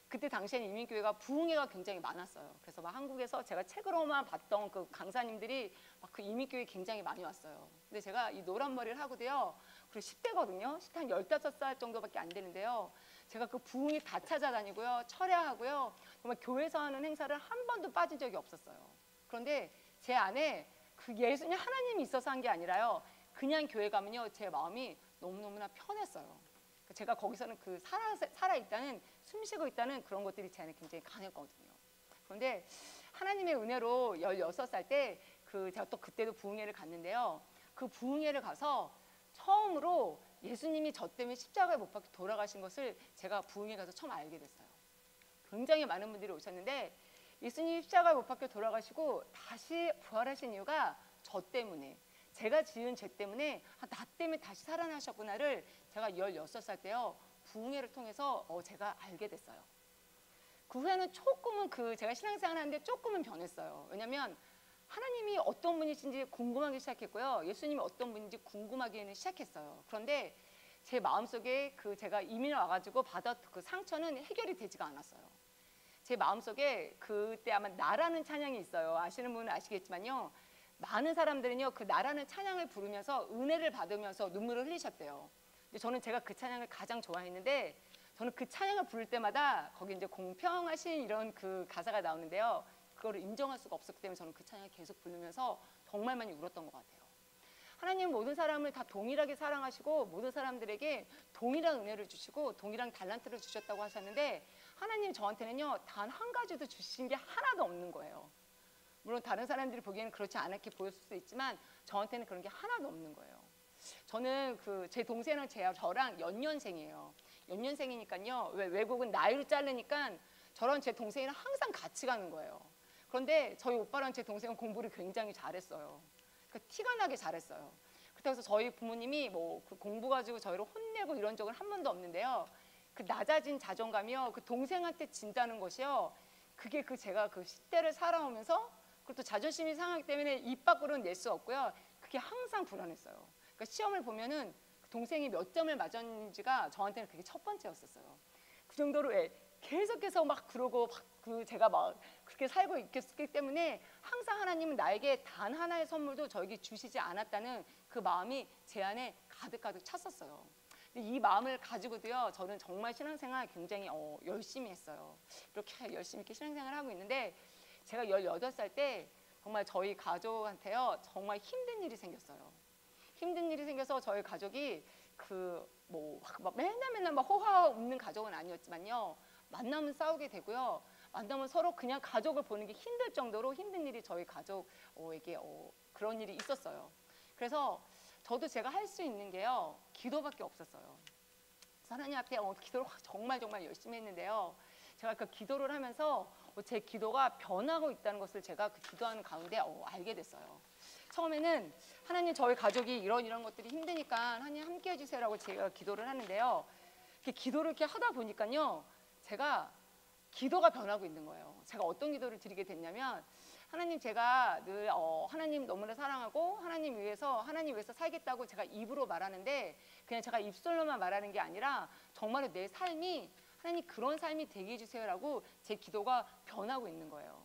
그때 당시에는 이민교회가 부흥회가 굉장히 많았어요. 그래서 막 한국에서 제가 책으로만 봤던 그 강사님들이 막 그 이민교회에 굉장히 많이 왔어요. 근데 제가 이 노란 머리를 하고도요. 그리고 10대거든요. 10대 한 15살 정도밖에 안 되는데요. 제가 그 부흥회 다 찾아다니고요. 철야하고요. 정말 교회에서 하는 행사를 한 번도 빠진 적이 없었어요. 그런데 제 안에 그 예수님 하나님이 있어서 한 게 아니라요. 그냥 교회 가면요. 제 마음이 너무너무나 편했어요. 제가 거기서는 그 살아있다는 숨쉬고 있다는 그런 것들이 제 안에 굉장히 강했거든요. 그런데 하나님의 은혜로 16살 때 제가 또 그때도 부흥회를 갔는데요. 그 부흥회를 가서 처음으로 예수님이 저 때문에 십자가에 못 박혀 돌아가신 것을 제가 부흥회 가서 처음 알게 됐어요. 굉장히 많은 분들이 오셨는데 예수님이 십자가에 못 박혀 돌아가시고 다시 부활하신 이유가 저 때문에 제가 지은 죄 때문에 나 때문에 다시 살아나셨구나를 제가 16살 때요. 부흥회를 통해서 제가 알게 됐어요. 그 후에는 조금은 제가 신앙생활 하는데 조금은 변했어요. 왜냐하면 하나님이 어떤 분이신지 궁금하기 시작했고요. 예수님이 어떤 분인지 궁금하기는 시작했어요. 그런데 제 마음속에 제가 이민을 와가지고 받았던 그 상처는 해결이 되지가 않았어요. 제 마음속에 그때 아마 나라는 찬양이 있어요. 아시는 분은 아시겠지만요. 많은 사람들은요 그 나라는 찬양을 부르면서 은혜를 받으면서 눈물을 흘리셨대요. 근데 저는 제가 그 찬양을 가장 좋아했는데 저는 그 찬양을 부를 때마다 거기 이제 공평하신 이런 그 가사가 나오는데요. 그거를 인정할 수가 없었기 때문에 저는 그 찬양을 계속 부르면서 정말 많이 울었던 것 같아요. 하나님은 모든 사람을 다 동일하게 사랑하시고 모든 사람들에게 동일한 은혜를 주시고 동일한 달란트를 주셨다고 하셨는데 하나님 저한테는요 단 한 가지도 주신 게 하나도 없는 거예요. 물론 다른 사람들이 보기에는 그렇지 않게 보였을 수도 있지만 저한테는 그런 게 하나도 없는 거예요. 저는 제 동생은 저랑 연년생이에요. 연년생이니까요. 외국은 나이로 자르니까 저랑 제 동생이랑 항상 같이 가는 거예요. 그런데 저희 오빠랑 제 동생은 공부를 굉장히 잘했어요. 그러니까 티가 나게 잘했어요. 그래서 저희 부모님이 그 공부 가지고 저희를 혼내고 이런 적은 한 번도 없는데요. 그 낮아진 자존감이요. 그 동생한테 진다는 것이요. 그게 제가 10대를 살아오면서 그리고 또 자존심이 상하기 때문에 입 밖으로는 낼 수 없고요. 그게 항상 불안했어요. 그러니까 시험을 보면은 동생이 몇 점을 맞았는지가 저한테는 그게 첫 번째였었어요. 그 정도로 계속해서 막 그러고 제가 막 그렇게 살고 있기 때문에 항상 하나님은 나에게 단 하나의 선물도 저에게 주시지 않았다는 그 마음이 제 안에 가득 찼었어요. 근데 이 마음을 가지고도요, 저는 정말 신앙생활 굉장히 열심히 했어요. 이렇게 열심히 이렇게 신앙생활을 하고 있는데 제가 18살 때 정말 저희 가족한테요 정말 힘든 일이 생겼어요. 힘든 일이 생겨서 저희 가족이 막 맨날 막 호화 웃는 가족은 아니었지만요. 만나면 싸우게 되고요. 만나면 서로 그냥 가족을 보는 게 힘들 정도로 힘든 일이 저희 가족에게 그런 일이 있었어요. 그래서 저도 제가 할 수 있는 게요. 기도밖에 없었어요. 하나님 앞에 기도를 정말 열심히 했는데요. 제가 그 기도를 하면서 제 기도가 변하고 있다는 것을 제가 그 기도하는 가운데 알게 됐어요. 처음에는 하나님 저희 가족이 이런 것들이 힘드니까 하나님 함께 해주세요라고 제가 기도를 하는데요. 기도를 이렇게 하다 보니까요. 제가 기도가 변하고 있는 거예요. 제가 어떤 기도를 드리게 됐냐면 하나님 제가 늘 하나님 너무나 사랑하고 하나님 위해서 살겠다고 제가 입으로 말하는데 그냥 제가 입술로만 말하는 게 아니라 정말로 내 삶이 하나님 그런 삶이 되게 해주세요라고 제 기도가 변하고 있는 거예요.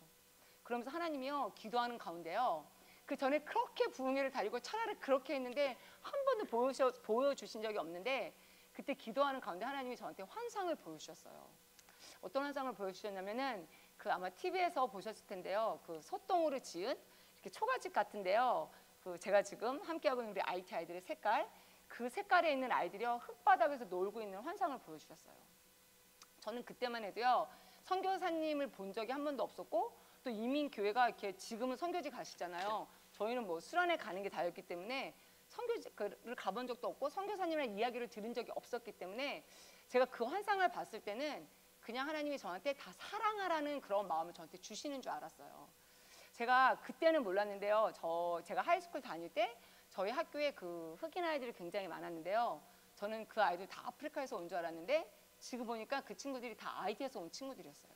그러면서 하나님이요 기도하는 가운데요. 그 전에 그렇게 부흥회를 다니고 차라리 그렇게 했는데 한 번도 보여주신 적이 없는데 그때 기도하는 가운데 하나님이 저한테 환상을 보여주셨어요. 어떤 환상을 보여주셨냐면은 아마 TV에서 보셨을 텐데요. 소똥으로 지은 이렇게 초가집 같은데요. 제가 지금 함께하고 있는 우리 IT 아이들의 색깔, 그 색깔에 있는 아이들이요 흙바닥에서 놀고 있는 환상을 보여주셨어요. 저는 그때만 해도요 선교사님을 본 적이 한 번도 없었고 또 이민교회가 이렇게 지금은 선교지 가시잖아요. 저희는 수련회 가는 게 다였기 때문에 선교지를 가본 적도 없고 선교사님이랑 이야기를 들은 적이 없었기 때문에 제가 그 환상을 봤을 때는 그냥 하나님이 저한테 다 사랑하라는 그런 마음을 저한테 주시는 줄 알았어요. 제가 그때는 몰랐는데요. 제가 하이스쿨 다닐 때 저희 학교에 흑인 아이들이 굉장히 많았는데요. 저는 그 아이들 다 아프리카에서 온 줄 알았는데 지금 보니까 그 친구들이 다 IT에서 온 친구들이었어요.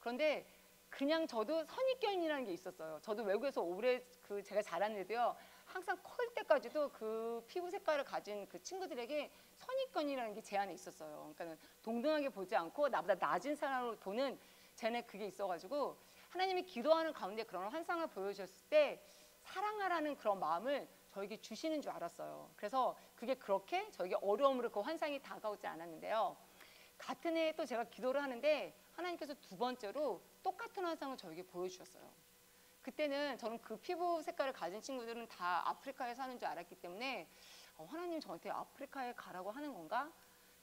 그런데 그냥 저도 선입견이라는 게 있었어요. 저도 외국에서 오래 제가 자랐는데도요. 항상 클 때까지도 그 피부 색깔을 가진 그 친구들에게 선입견이라는 게 제 안에 있었어요. 그러니까 동등하게 보지 않고 나보다 낮은 사람으로 보는 쟤네 그게 있어가지고 하나님이 기도하는 가운데 그런 환상을 보여주셨을 때 사랑하라는 그런 마음을 저에게 주시는 줄 알았어요. 그래서 그게 그렇게 저에게 어려움으로 그 환상이 다가오지 않았는데요. 같은 해에 또 제가 기도를 하는데 하나님께서 두 번째로 똑같은 환상을 저에게 보여주셨어요. 그때는 저는 그 피부 색깔을 가진 친구들은 다 아프리카에 사는 줄 알았기 때문에 하나님 저한테 아프리카에 가라고 하는 건가?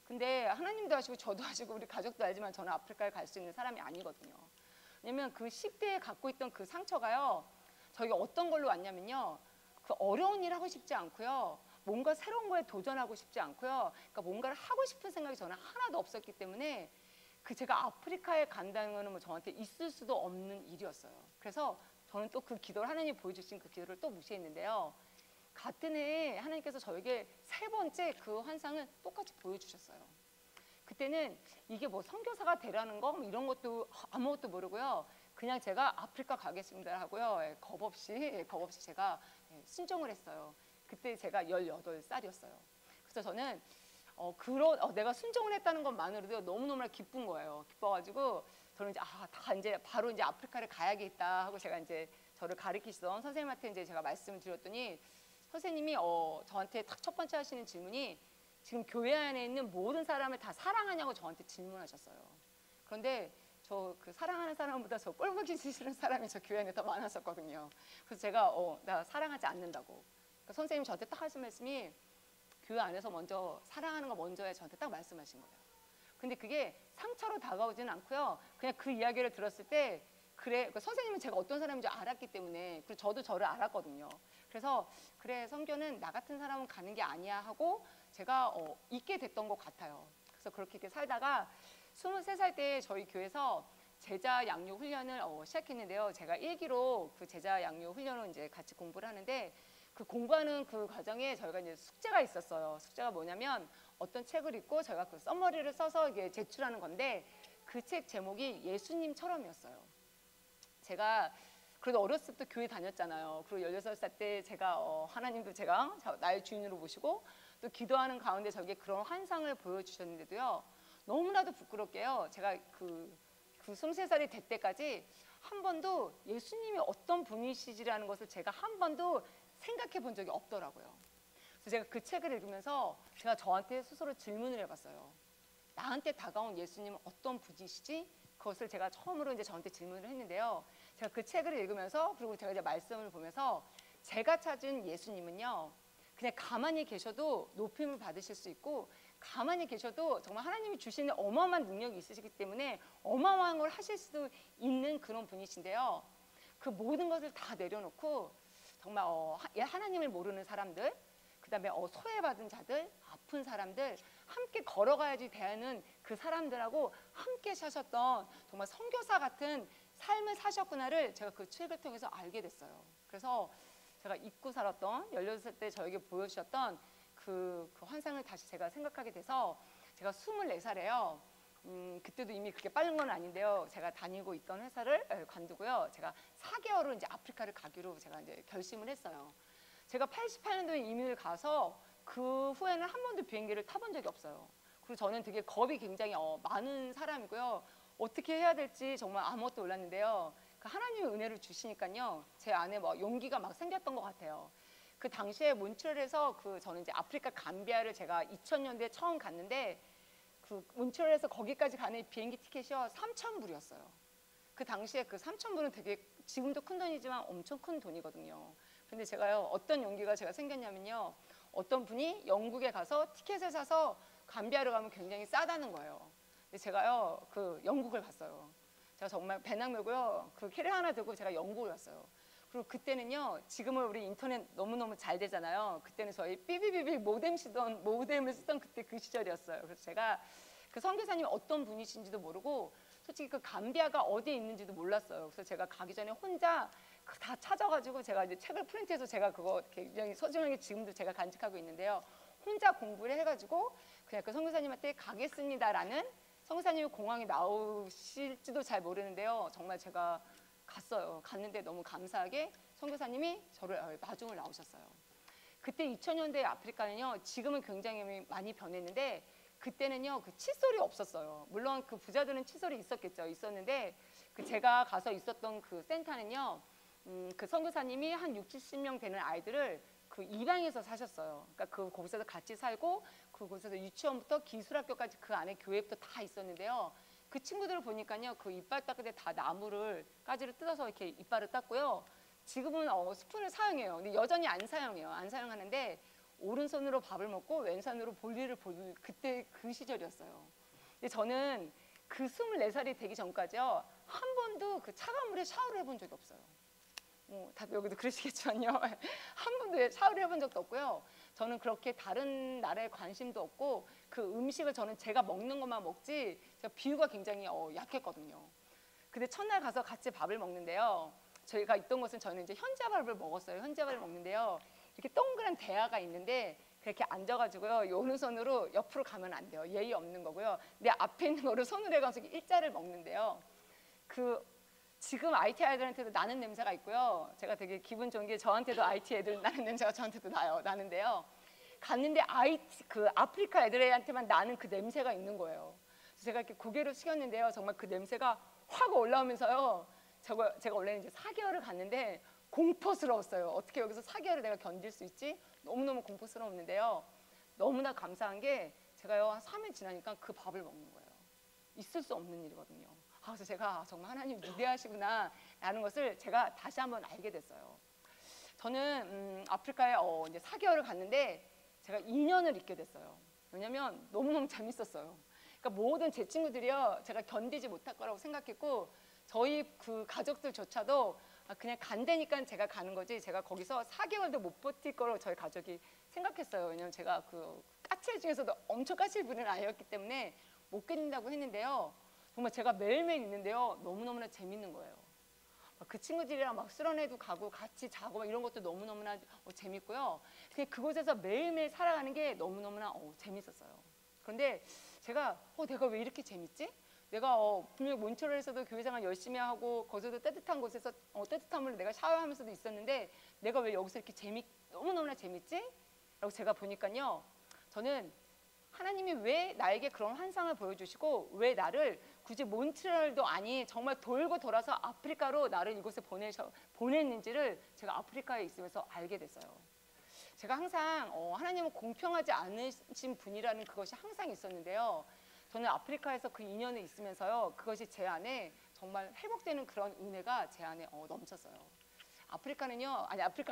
근데 하나님도 하시고 저도 하시고 우리 가족도 알지만 저는 아프리카에 갈 수 있는 사람이 아니거든요. 왜냐면 그 10대에 갖고 있던 그 상처가요. 저희가 어떤 걸로 왔냐면요. 그 어려운 일 하고 싶지 않고요. 뭔가 새로운 거에 도전하고 싶지 않고요. 그러니까 뭔가를 하고 싶은 생각이 저는 하나도 없었기 때문에 제가 아프리카에 간다는 거는 저한테 있을 수도 없는 일이었어요. 그래서 저는 또 그 기도를 하나님 보여주신 그 기도를 또 무시했는데요. 같은 해에 하나님께서 저에게 세 번째 그 환상을 똑같이 보여주셨어요. 그때는 이게 선교사가 되라는 거 이런 것도 아무것도 모르고요. 그냥 제가 아프리카 가겠습니다 하고요. 겁 없이 제가 순종을 했어요. 그때 제가 18살이었어요. 그래서 저는 내가 순종을 했다는 것만으로도 너무너무 기쁜 거예요. 기뻐가지고 저는 이제 바로 이제 아프리카를 가야겠다 하고 제가 이제 저를 가르치시던 선생님한테 이제 제가 말씀을 드렸더니 선생님이 저한테 딱 첫 번째 하시는 질문이 지금 교회 안에 있는 모든 사람을 다 사랑하냐고 저한테 질문하셨어요. 그런데 저 사랑하는 사람보다 저 꼴보기 싫은 사람이 저 교회 안에 더 많았었거든요. 그래서 제가 나 사랑하지 않는다고. 그러니까 선생님이 저한테 딱 하신 말씀이 교회 안에서 먼저 사랑하는 거 먼저 해 저한테 딱 말씀하신 거예요. 근데 그게 상처로 다가오지는 않고요. 그냥 그 이야기를 들었을 때 그래 선생님은 제가 어떤 사람인 줄 알았기 때문에 그리고 저도 저를 알았거든요. 그래서 그래 선교는 나 같은 사람은 가는 게 아니야 하고 제가 있게 됐던 것 같아요. 그래서 그렇게 살다가 23살 때 저희 교회에서 제자 양육 훈련을 시작했는데요. 제가 1기로 그 제자 양육 훈련을 이제 같이 공부를 하는데 그 공부하는 그 과정에 저희가 이제 숙제가 있었어요. 숙제가 뭐냐면 어떤 책을 읽고 저희가 그 썸머리를 써서 이게 제출하는 건데 그 책 제목이 예수님처럼이었어요. 제가 그래도 어렸을 때 교회 다녔잖아요. 그리고 16살 때 제가 하나님도 제가 나의 주인으로 모시고 또 기도하는 가운데 저에게 그런 환상을 보여주셨는데도요. 너무나도 부끄럽게요. 제가 그 23살이 될 때까지 한 번도 예수님이 어떤 분이시지라는 것을 제가 한 번도 생각해 본 적이 없더라고요. 그래서 제가 그 책을 읽으면서 제가 저한테 스스로 질문을 해봤어요. 나한테 다가온 예수님은 어떤 분이시지? 그것을 제가 처음으로 이제 저한테 질문을 했는데요. 제가 그 책을 읽으면서 그리고 제가 이제 말씀을 보면서 제가 찾은 예수님은요. 그냥 가만히 계셔도 높임을 받으실 수 있고, 가만히 계셔도 정말 하나님이 주시는 어마어마한 능력이 있으시기 때문에 어마어마한 걸 하실 수도 있는 그런 분이신데요. 그 모든 것을 다 내려놓고 정말 하나님을 모르는 사람들, 그 다음에 소외받은 자들, 아픈 사람들, 함께 걸어가야지 되는 그 사람들하고 함께 사셨던 정말 선교사 같은 삶을 사셨구나를 제가 그 책을 통해서 알게 됐어요. 그래서 제가 잊고 살았던 16살 때 저에게 보여주셨던 그 환상을 다시 제가 생각하게 돼서, 제가 24살에요. 그때도 이미 그렇게 빠른 건 아닌데요. 제가 다니고 있던 회사를 관두고요. 제가 4개월을 이제 아프리카를 가기로 제가 이제 결심을 했어요. 제가 88년도에 이민을 가서 그 후에는 한 번도 비행기를 타본 적이 없어요. 그리고 저는 되게 겁이 굉장히 많은 사람이고요. 어떻게 해야 될지 정말 아무것도 몰랐는데요. 그 하나님의 은혜를 주시니까요, 제 안에 용기가 막 생겼던 것 같아요. 그 당시에 몬트리올에서 저는 이제 아프리카 감비아를 제가 2000년도에 처음 갔는데, 그 몬트리올에서 거기까지 가는 비행기 티켓이요 3,000불이었어요. 그 당시에 그 3,000불은 되게 지금도 큰 돈이지만 엄청 큰 돈이거든요. 근데 제가요, 어떤 용기가 제가 생겼냐면요, 어떤 분이 영국에 가서 티켓을 사서 감비아를 가면 굉장히 싸다는 거예요. 근데 제가요, 그 영국을 갔어요. 제가 정말 배낭 메고요, 그 캐리어 하나 들고 제가 영국을 갔어요. 그리고 그때는요, 지금은 우리 인터넷 너무너무 잘 되잖아요. 그때는 저희 삐비비비 모뎀을 쓰던 그때 그 시절이었어요. 그래서 제가 그 선교사님이 어떤 분이신지도 모르고 솔직히 그 감비아가 어디에 있는지도 몰랐어요. 그래서 제가 가기 전에 혼자 다 찾아가지고 제가 이제 책을 프린트해서 제가 그거 굉장히 소중하게 지금도 제가 간직하고 있는데요. 혼자 공부를 해가지고 그냥 그 선교사님한테 가겠습니다라는, 선교사님이 공항에 나오실지도 잘 모르는데요. 정말 제가 갔어요. 갔는데 너무 감사하게 선교사님이 저를 마중을 나오셨어요. 그때 2000년대 아프리카는요, 지금은 굉장히 많이 변했는데 그때는요, 그 칫솔이 없었어요. 물론 그 부자들은 칫솔이 있었는데 그 제가 가서 있었던 그 센터는요, 그 선교사님이 한 60, 70명 되는 아이들을 그 입양해서 사셨어요. 그러니까 거기서 같이 살고, 그곳에서 유치원부터 기술학교까지 그 안에 교회부터 다 있었는데요. 그 친구들을 보니까요, 그 이빨 닦을 때 다 가지를 뜯어서 이렇게 이빨을 닦고요. 지금은 스푼을 사용해요. 근데 여전히 안 사용해요. 안 사용하는데 오른손으로 밥을 먹고 왼손으로 볼일을 보는 그때 그 시절이었어요. 근데 저는 그 24살이 되기 전까지요, 한 번도 그 차가운 물에 샤워를 해본 적이 없어요. 다 여기도 그러시겠지만요. 한 번도 샤워를 해본 적도 없고요. 저는 그렇게 다른 나라에 관심도 없고, 그 음식을 저는 제가 먹는 것만 먹지, 제가 비유가 굉장히 약했거든요. 근데 첫날 가서 같이 밥을 먹는데요, 저희가 있던 곳은 저는 이제 현자밥을 먹었어요. 현자밥을 먹는데요, 이렇게 동그란 대야가 있는데 그렇게 앉아가지고요, 이 오른손으로 옆으로 가면 안 돼요. 예의 없는 거고요. 내 앞에 있는 거를 손으로 해가지고 일자를 먹는데요, 지금 IT 아이들한테도 나는 냄새가 있고요. 제가 되게 기분 좋은 게 저한테도 IT 애들 나는 냄새가 저한테도 나는데요. 갔는데 그 아프리카 애들한테만 나는 그 냄새가 있는 거예요. 그래서 제가 이렇게 고개를 숙였는데요, 정말 그 냄새가 확 올라오면서요, 제가 원래는 이제 4개월을 갔는데 공포스러웠어요. 어떻게 여기서 4개월을 내가 견딜 수 있지? 너무너무 공포스러웠는데요. 너무나 감사한 게 제가요, 한 3일 지나니까 그 밥을 먹는 거예요. 있을 수 없는 일이거든요. 그래서 제가 정말 하나님 위대하시구나 라는 것을 제가 다시 한번 알게 됐어요. 저는 아프리카에 이제 4개월을 갔는데 제가 2년을 있게 됐어요. 왜냐면 너무너무 재밌었어요. 그러니까 모든 제 친구들이요, 제가 견디지 못할 거라고 생각했고, 저희 그 가족들조차도 그냥 간다니까 제가 가는 거지, 제가 거기서 4개월도 못 버틸 거라고 저희 가족이 생각했어요. 왜냐면 제가 그 까칠 중에서도 엄청 까칠 부리는 아이였기 때문에 못 견딘다고 했는데요, 정말 제가 매일매일 있는데요, 너무너무나 재밌는 거예요. 그 친구들이랑 막 수련회도 가고 같이 자고 이런 것도 너무너무나 재밌고요. 그냥 그곳에서 매일매일 살아가는 게 너무너무나 재밌었어요. 그런데 제가 내가 왜 이렇게 재밌지? 내가 분명 몬트리올에서도 교회생활 열심히 하고 거기서도 따뜻한 곳에서 따뜻한 물로 내가 샤워하면서도 있었는데 내가 왜 여기서 이렇게 너무너무나 재밌지? 라고 제가 보니까요, 저는 하나님이 왜 나에게 그런 환상을 보여주시고 왜 나를 굳이 몬트리올도 아닌 정말 돌고 돌아서 아프리카로 나를 이곳에 보냈는지를 제가 아프리카에 있으면서 알게 됐어요. 제가 항상 하나님은 공평하지 않으신 분이라는 그것이 항상 있었는데요, 저는 아프리카에서 그 2년을 있으면서요, 그것이 제 안에 정말 회복되는 그런 은혜가 제 안에 넘쳤어요. 아프리카가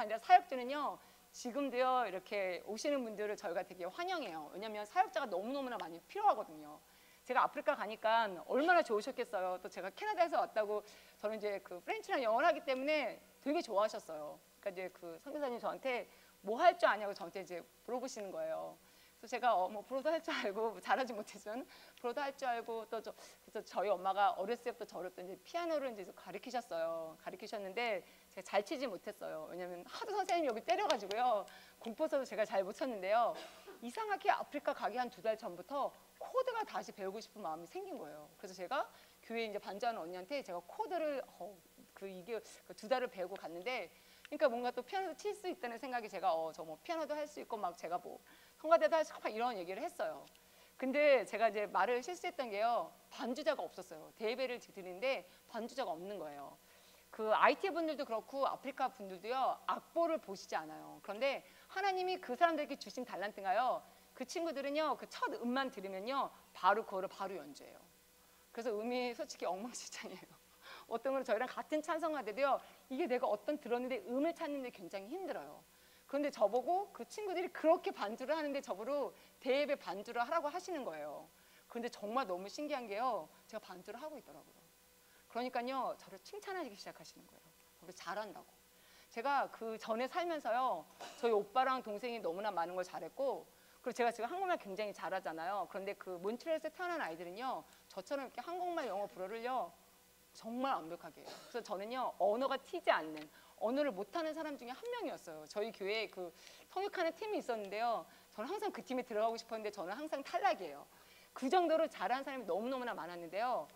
아니라 사역자는요, 지금도요 이렇게 오시는 분들을 저희가 되게 환영해요. 왜냐하면 사역자가 너무너무나 많이 필요하거든요. 제가 아프리카 가니까 얼마나 좋으셨겠어요. 또 제가 캐나다에서 왔다고 저는 이제 그 프렌치랑 영어를 하기 때문에 되게 좋아하셨어요. 그러니까 이제 그 선교사님 저한테 뭐 할 줄 아냐고 저한테 이제 물어보시는 거예요. 그래서 제가 뭐 불어도 할 줄 알고 뭐 잘하지 못했지만 불어도 할 줄 알고 또 그래서 저희 엄마가 어렸을 때부터 저를 또 이제 피아노를 이제 가르치셨어요. 가르치셨는데 제가 잘 치지 못했어요. 왜냐하면 하도 선생님이 여기 때려가지고요. 공포서도 제가 잘 못 쳤는데요. 이상하게 아프리카 가기 한 2달 전부터 코드가 다시 배우고 싶은 마음이 생긴 거예요. 그래서 제가 교회에 이제 반주하는 언니한테 제가 코드를 이게 2달을 배우고 갔는데, 그러니까 뭔가 또 피아노도 칠 수 있다는 생각이 제가 저 뭐 피아노도 할 수 있고 막 제가 뭐 성가대도 할 수 있고 막 이런 얘기를 했어요. 근데 제가 이제 말을 실수했던 게요, 반주자가 없었어요. 대예배를 드리는데 반주자가 없는 거예요. 그 IT 분들도 그렇고 아프리카 분들도요 악보를 보시지 않아요. 그런데 하나님이 그 사람들에게 주신 달란트가요, 그 친구들은요 그 첫 음만 들으면요 바로 그거를 바로 연주해요. 그래서 음이 솔직히 엉망진창이에요. 어떤 건 저희랑 같은 찬송가대도요 이게 내가 어떤 들었는데 음을 찾는데 굉장히 힘들어요. 그런데 저보고 그 친구들이 그렇게 반주를 하는데 저보고 대예배 반주를 하라고 하시는 거예요. 그런데 정말 너무 신기한 게요, 제가 반주를 하고 있더라고요. 그러니까요 저를 칭찬하기 시작하시는 거예요. 저를 잘한다고. 제가 그 전에 살면서요 저희 오빠랑 동생이 너무나 많은 걸 잘했고, 그리고 제가 지금 한국말 굉장히 잘하잖아요. 그런데 그 몬트리올에서 태어난 아이들은요 저처럼 이렇게 한국말, 영어, 불어를요 정말 완벽하게 해요. 그래서 저는요 언어가 튀지 않는, 언어를 못하는 사람 중에 한 명이었어요. 저희 교회에 그 통역하는 팀이 있었는데요, 저는 항상 그 팀에 들어가고 싶었는데 저는 항상 탈락이에요. 그 정도로 잘하는 사람이 너무너무나 많았는데요,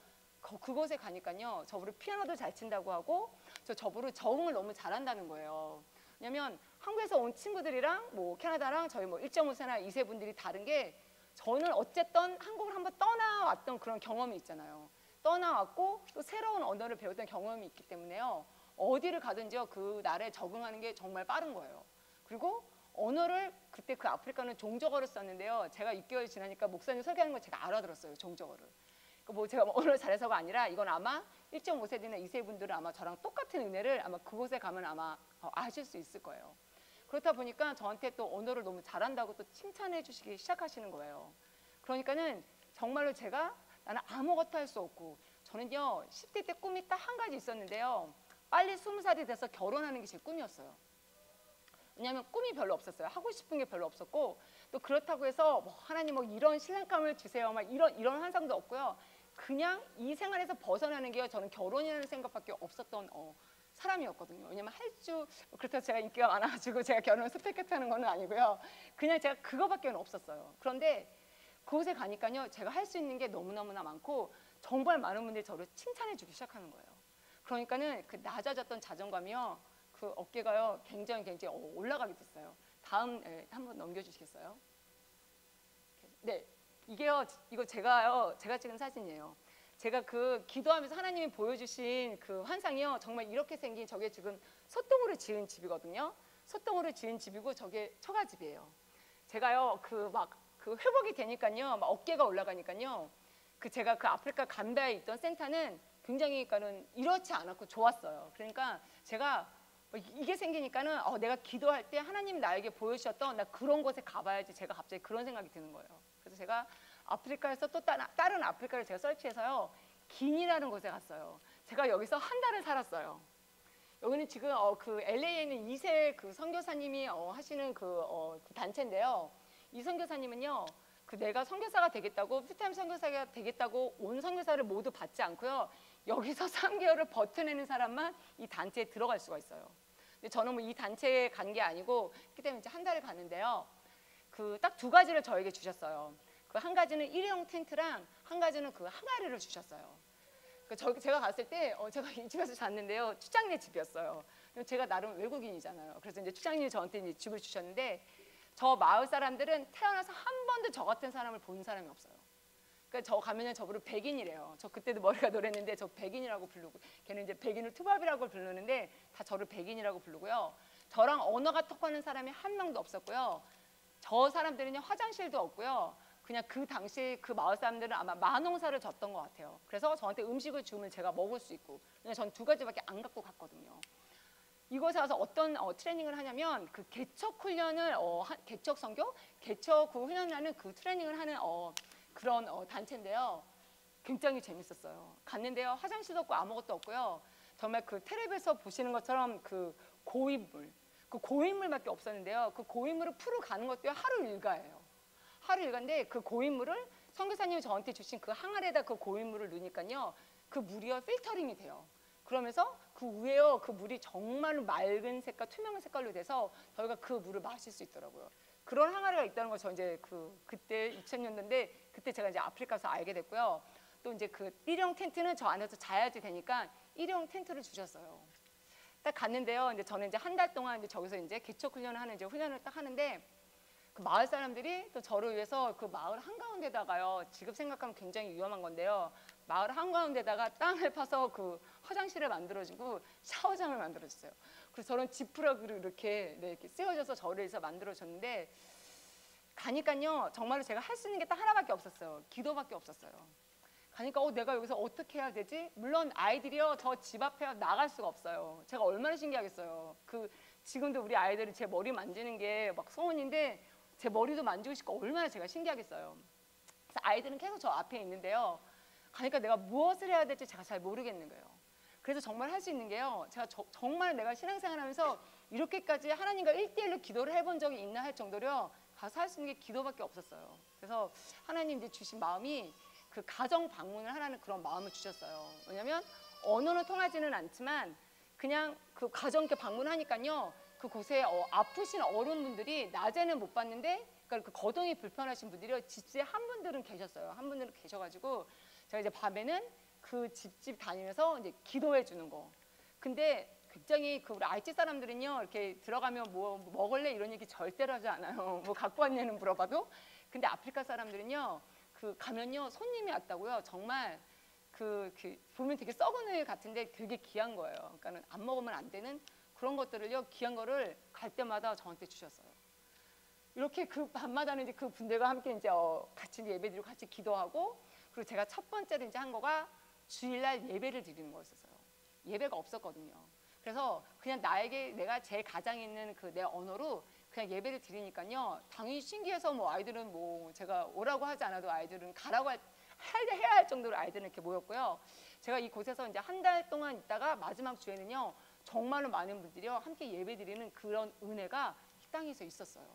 그곳에 가니까요 저보고 피아노도 잘 친다고 하고 저보고 적응을 너무 잘한다는 거예요. 왜냐면 한국에서 온 친구들이랑 뭐 캐나다랑 저희 뭐 1.5세나 2세 분들이 다른 게, 저는 어쨌든 한국을 한번 떠나왔던 그런 경험이 있잖아요. 떠나왔고 또 새로운 언어를 배웠던 경험이 있기 때문에요, 어디를 가든지요 그 나라에 적응하는 게 정말 빠른 거예요. 그리고 언어를 그때 그 아프리카는 종적어를 썼는데요, 제가 6개월 지나니까 목사님 설교하는 거 제가 알아들었어요, 종적어를. 뭐 제가 언어를 잘해서가 아니라 이건 아마 1.5세대나 2세 분들은 아마 저랑 똑같은 은혜를 아마 그곳에 가면 아마 아실 수 있을 거예요. 그렇다 보니까 저한테 또 언어를 너무 잘한다고 또 칭찬해 주시기 시작하시는 거예요. 그러니까는 정말로 제가 나는 아무것도 할 수 없고, 저는요 10대 때 꿈이 딱 한 가지 있었는데요, 빨리 20살이 돼서 결혼하는 게 제 꿈이었어요. 왜냐하면 꿈이 별로 없었어요. 하고 싶은 게 별로 없었고, 또 그렇다고 해서 뭐 하나님 뭐 이런 신랑감을 주세요 막 이런 환상도 없고요. 그냥 이 생활에서 벗어나는 게요 저는 결혼이라는 생각밖에 없었던 사람이었거든요. 왜냐면 그렇다고 제가 인기가 많아가지고 제가 결혼 스펙했다는 건 아니고요. 그냥 제가 그거밖에 없었어요. 그런데 그곳에 가니까요 제가 할 수 있는 게 너무너무나 많고 정말 많은 분들이 저를 칭찬해 주기 시작하는 거예요. 그러니까는 그 낮아졌던 자존감이요, 그 어깨가요 굉장히 올라가게 됐어요. 다음 한번 넘겨주시겠어요? 네, 이거 제가 찍은 사진이에요. 제가 그 기도하면서 하나님이 보여주신 그 환상이요 정말 이렇게 생긴, 저게 지금 소똥으로 지은 집이거든요. 소똥으로 지은 집이고 저게 처가집이에요. 제가요 그 회복이 되니까요 막 어깨가 올라가니까요, 제가 그 아프리카 감베아에 있던 센터는 굉장히 그러니까는 이렇지 않았고 좋았어요. 그러니까 제가 이게 생기니까는 내가 기도할 때 하나님 나에게 보여주셨던 나 그런 곳에 가봐야지, 제가 갑자기 그런 생각이 드는 거예요. 그래서 제가 아프리카에서 또 다른 아프리카를 제가 설치해서요 기니라는 곳에 갔어요. 제가 여기서 한 달을 살았어요. 여기는 지금 그 LA에 있는 2세 그 선교사님이 하시는 그 단체인데요. 이 선교사님은요 그 내가 선교사가 되겠다고, 풀타임 선교사가 되겠다고 온 선교사를 모두 받지 않고요, 여기서 3개월을 버텨내는 사람만 이 단체에 들어갈 수가 있어요. 근데 저는 뭐 이 단체에 간 게 아니고 그렇기 때문에 이제 한 달을 갔는데요, 그 딱 2가지를 저에게 주셨어요. 그 한 가지는 일회용 텐트랑 한 가지는 그 항아리를 주셨어요. 제가 갔을 때 제가 이 집에서 잤는데요 추장네 집이었어요. 제가 나름 외국인이잖아요. 그래서 이제 추장님이 저한테 이제 집을 주셨는데, 저 마을 사람들은 태어나서 한 번도 저 같은 사람을 본 사람이 없어요. 그러니까 저 가면은 저를 백인이래요. 저 그때도 머리가 노랬는데 저 백인이라고 부르고, 걔는 이제 백인을 투밥이라고 부르는데 다 저를 백인이라고 부르고요. 저랑 언어가 통하는 사람이 한 명도 없었고요. 저 사람들은요 화장실도 없고요. 그냥 그 당시 그 마을 사람들은 아마 마농사를 졌던 것 같아요. 그래서 저한테 음식을 주면 제가 먹을 수 있고, 그냥 전 2가지밖에 안 갖고 갔거든요. 이곳에 와서 어떤 트레이닝을 하냐면 그 개척 훈련을 개척 선교, 개척 그 훈련하는 그 트레이닝을 하는 그런 단체인데요. 굉장히 재밌었어요. 갔는데요. 화장실도 없고 아무것도 없고요. 정말 그 텔레비에서 보시는 것처럼 그 고인물, 그 고인물밖에 없었는데요. 그 고인물을 풀어 가는 것도 하루 일과예요. 하루 일과인데 그 고인물을 선교사님이 저한테 주신 그 항아리에다 그 고인물을 넣으니까요. 그 물이요 필터링이 돼요. 그러면서 그 위에요 그 물이 정말 맑은 색깔, 투명한 색깔로 돼서 저희가 그 물을 마실 수 있더라고요. 그런 항아리가 있다는 걸 저 이제 그때 2000년도인데 그때 제가 이제 아프리카에서 알게 됐고요. 또 이제 그 일용 텐트는 저 안에서 자야지 되니까 일용 텐트를 주셨어요. 딱 갔는데요. 이제 저는 이제 한 달 동안 이제 저기서 이제 개척 훈련을 하는 이제 훈련을 딱 하는데 그 마을 사람들이 또 저를 위해서 그 마을 한가운데다가요. 지금 생각하면 굉장히 위험한 건데요. 마을 한가운데다가 땅을 파서 그 화장실을 만들어주고 샤워장을 만들어줬어요. 그래서 저런 지푸라기를 이렇게 이렇게 쓰여져서 저를 위해서 만들어줬는데 가니까요. 정말로 제가 할 수 있는 게 딱 하나밖에 없었어요. 기도밖에 없었어요. 가니까 내가 여기서 어떻게 해야 되지? 물론 아이들이요. 저 집 앞에 나갈 수가 없어요. 제가 얼마나 신기하겠어요. 지금도 우리 아이들이 제 머리 만지는 게 막 소원인데 제 머리도 만지고 싶고 얼마나 제가 신기하겠어요. 그래서 아이들은 계속 저 앞에 있는데요. 가니까 내가 무엇을 해야 될지 제가 잘 모르겠는 거예요. 그래서 정말 할 수 있는 게요. 제가 정말 내가 신앙생활하면서 이렇게까지 하나님과 1대1로 기도를 해본 적이 있나 할 정도로요. 가서 할 수 있는 게 기도밖에 없었어요. 그래서 하나님 이제 주신 마음이 그 가정 방문을 하라는 그런 마음을 주셨어요. 왜냐하면 언어는 통하지는 않지만 그냥 그 가정 이렇게 방문하니까요. 그곳에 아프신 어른분들이 낮에는 못 봤는데 그러니까 그 거동이 불편하신 분들이 집에 한 분들은 계셨어요. 한 분들은 계셔가지고 제가 이제 밤에는 그 집집 다니면서 이제 기도해 주는 거. 근데 굉장히 그 우리 알지 사람들은요 이렇게 들어가면 뭐 먹을래 이런 얘기 절대로 하지 않아요. 뭐 갖고 왔냐는 물어봐도. 근데 아프리카 사람들은요 그 가면요 손님이 왔다고요. 정말 보면 되게 썩은 애 같은데 되게 귀한 거예요. 그러니까는 안 먹으면 안 되는 그런 것들을요 귀한 거를 갈 때마다 저한테 주셨어요. 이렇게 그 밤마다는 이제 그 분들과 함께 이제 같이 예배드리고 같이 기도하고 그리고 제가 첫 번째로 이제 한 거가 주일날 예배를 드리는 거였어요. 예배가 없었거든요. 그래서 그냥 내가 제일 가장 있는 그 내 언어로 그냥 예배를 드리니까요. 당연히 신기해서 뭐 아이들은 뭐 제가 오라고 하지 않아도 아이들은 가라고 해야 할 정도로 아이들은 이렇게 모였고요. 제가 이곳에서 이제 한 달 동안 있다가 마지막 주에는요. 정말로 많은 분들이요. 함께 예배 드리는 그런 은혜가 이 땅에서 있었어요.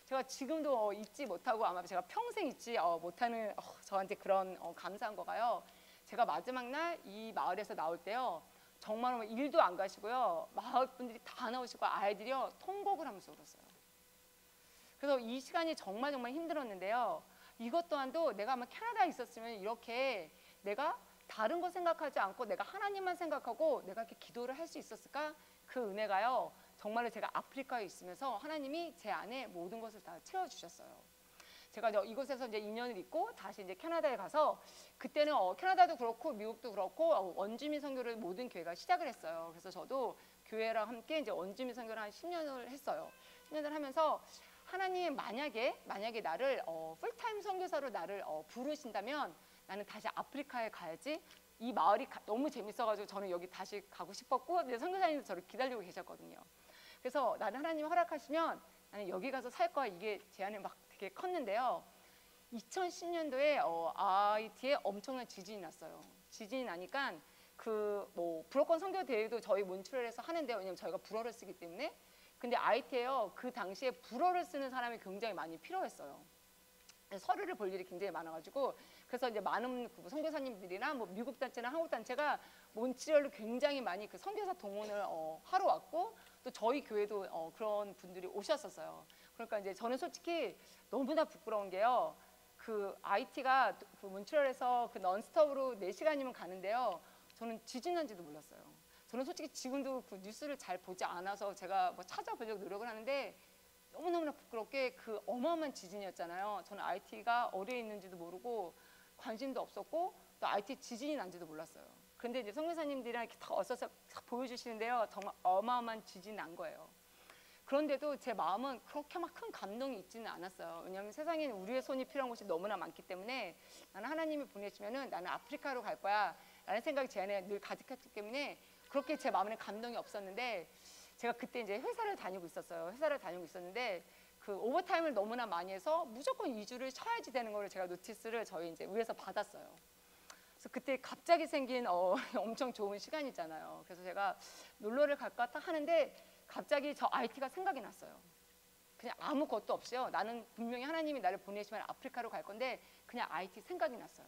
제가 지금도 잊지 못하고 아마 제가 평생 잊지 못하는 저한테 그런 감사한 거가요. 제가 마지막 날 이 마을에서 나올 때요. 정말로 일도 안 가시고요. 마을 분들이 다 나오시고 아이들이요. 통곡을 하면서 울었어요. 그래서 이 시간이 정말 힘들었는데요. 이것 또한도 내가 아마 캐나다에 있었으면 이렇게 내가 다른 거 생각하지 않고 내가 하나님만 생각하고 내가 이렇게 기도를 할 수 있었을까? 그 은혜가요. 정말로 제가 아프리카에 있으면서 하나님이 제 안에 모든 것을 다 채워주셨어요. 제가 이곳에서 이제 2년을 있고 다시 이제 캐나다에 가서 그때는 캐나다도 그렇고 미국도 그렇고 원주민 선교를 모든 교회가 시작을 했어요. 그래서 저도 교회랑 함께 이제 원주민 선교를 한 10년을 했어요. 10년을 하면서 하나님 만약에 나를 풀타임 선교사로 나를 부르신다면 나는 다시 아프리카에 가야지. 이 마을이 너무 재밌어가지고 저는 여기 다시 가고 싶었고 이제 선교사님도 저를 기다리고 계셨거든요. 그래서 나는 하나님 허락하시면 나는 여기 가서 살 거야. 이게 제안이 막 되게 컸는데요. 2010년도에 IT에 엄청난 지진이 났어요. 지진이 나니까 불어권 선교 대회도 저희 몬트리올에서 하는데요. 왜냐면 저희가 불어를 쓰기 때문에. 근데 IT에요. 그 당시에 불어를 쓰는 사람이 굉장히 많이 필요했어요. 서류를 볼 일이 굉장히 많아가지고 그래서 이제 많은 선교사님들이나 뭐 미국 단체나 한국 단체가 몬트리올로 굉장히 많이 그 선교사 동원을 하러 왔고 또 저희 교회도 그런 분들이 오셨었어요. 그러니까 이제 저는 솔직히 너무나 부끄러운 게요. 그 IT가 그 몬트리올에서 그 넌스톱으로 4시간이면 가는데요. 저는 지진 난지도 몰랐어요. 저는 솔직히 지금도 그 뉴스를 잘 보지 않아서 제가 뭐 찾아보려고 노력을 하는데 너무너무나 부끄럽게 그 어마어마한 지진이었잖아요. 저는 IT가 어디에 있는지도 모르고 관심도 없었고 또 IT 지진이 난지도 몰랐어요. 그런데 이제 선교사님들이랑 이렇게 다 어서서 보여주시는데요. 정말 어마어마한 지진이 난 거예요. 그런데도 제 마음은 그렇게 막 큰 감동이 있지는 않았어요. 왜냐하면 세상에는 우리의 손이 필요한 곳이 너무나 많기 때문에 나는 하나님이 보내시면은 나는 아프리카로 갈 거야 라는 생각이 제 안에 늘 가득했기 때문에 그렇게 제 마음에 감동이 없었는데 제가 그때 이제 회사를 다니고 있었어요. 회사를 다니고 있었는데 그 오버타임을 너무나 많이 해서 무조건 2주를 쳐야지 되는 거를 제가 노티스를 저희 이제 위에서 받았어요. 그래서 그때 갑자기 생긴 엄청 좋은 시간이잖아요. 그래서 제가 놀러를 갈까 딱 하는데 갑자기 저 IT가 생각이 났어요. 그냥 아무것도 없이요. 나는 분명히 하나님이 나를 보내시면 아프리카로 갈 건데 그냥 IT 생각이 났어요.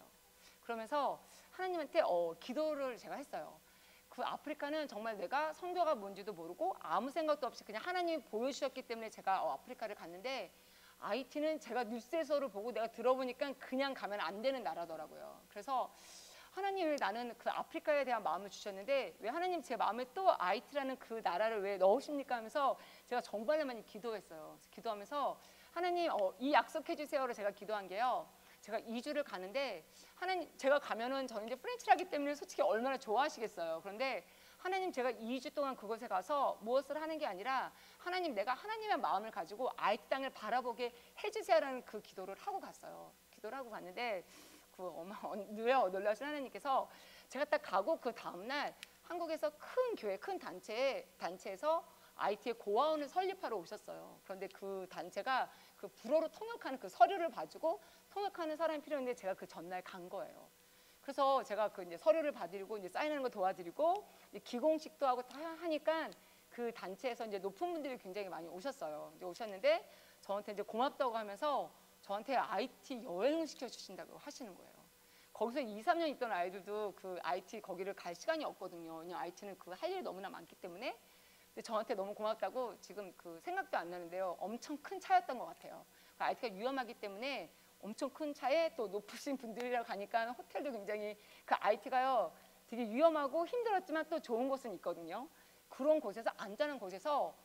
그러면서 하나님한테 기도를 제가 했어요. 그 아프리카는 정말 내가 선교가 뭔지도 모르고 아무 생각도 없이 그냥 하나님이 보여주셨기 때문에 제가 아프리카를 갔는데 IT는 제가 뉴스에서를 보고 내가 들어보니까 그냥 가면 안 되는 나라더라고요. 그래서 하나님 왜 나는 그 아프리카에 대한 마음을 주셨는데 왜 하나님 제 마음에 또 IT라는 그 나라를 왜 넣으십니까 하면서 제가 정말 많이 기도했어요. 그래서 기도하면서 하나님 이 약속해 주세요로 제가 기도한 게요. 제가 2주를 가는데 하나님 제가 가면은 저는 이제 프렌치라기 때문에 솔직히 얼마나 좋아하시겠어요. 그런데 하나님 제가 2주 동안 그곳에 가서 무엇을 하는 게 아니라 하나님 내가 하나님의 마음을 가지고 IT 땅을 바라보게 해주세요라는 그 기도를 하고 갔어요. 기도를 하고 갔는데 놀라신 하나님께서 제가 딱 가고 그 다음날 한국에서 큰 교회 큰 단체에서 IT의 고아원을 설립하러 오셨어요. 그런데 그 단체가 그 불어로 통역하는 그 서류를 봐주고 통역하는 사람이 필요했는데 제가 그 전날 간 거예요. 그래서 제가 그 이제 서류를 받으리고 이제 사인하는 거 도와드리고 이제 기공식도 하고 다 하니까 그 단체에서 이제 높은 분들이 굉장히 많이 오셨어요. 이제 오셨는데 저한테 이제 고맙다고 하면서 저한테 IT 여행을 시켜주신다고 하시는 거예요. 거기서 2, 3년 있던 아이들도 그 IT 거기를 갈 시간이 없거든요. 왜냐면 IT는 그 할 일이 너무나 많기 때문에. 근데 저한테 너무 고맙다고 지금 그 생각도 안 나는데요. 엄청 큰 차였던 것 같아요. 그 IT가 위험하기 때문에 엄청 큰 차에 또 높으신 분들이랑 가니까 호텔도 굉장히 그 IT가요 되게 위험하고 힘들었지만 또 좋은 곳은 있거든요. 그런 곳에서 안전한 곳에서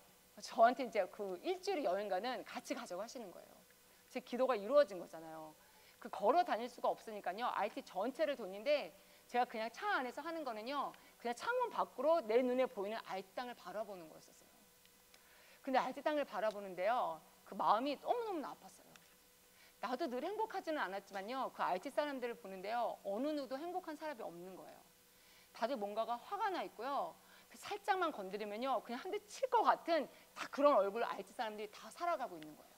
저한테 이제 그 일주일 여행 가는 같이 가자고 하시는 거예요. 제 기도가 이루어진 거잖아요. 그 걸어 다닐 수가 없으니까요. IT 전체를 돈인데 제가 그냥 차 안에서 하는 거는요. 그냥 창문 밖으로 내 눈에 보이는 IT 땅을 바라보는 거였었어요. 근데 IT 땅을 바라보는데요. 그 마음이 너무너무 아팠어요. 나도 늘 행복하지는 않았지만요. 그 IT 사람들을 보는데요. 어느 누구도 행복한 사람이 없는 거예요. 다들 뭔가가 화가 나 있고요. 살짝만 건드리면요. 그냥 한 대 칠 것 같은 다 그런 얼굴 IT 사람들이 다 살아가고 있는 거예요.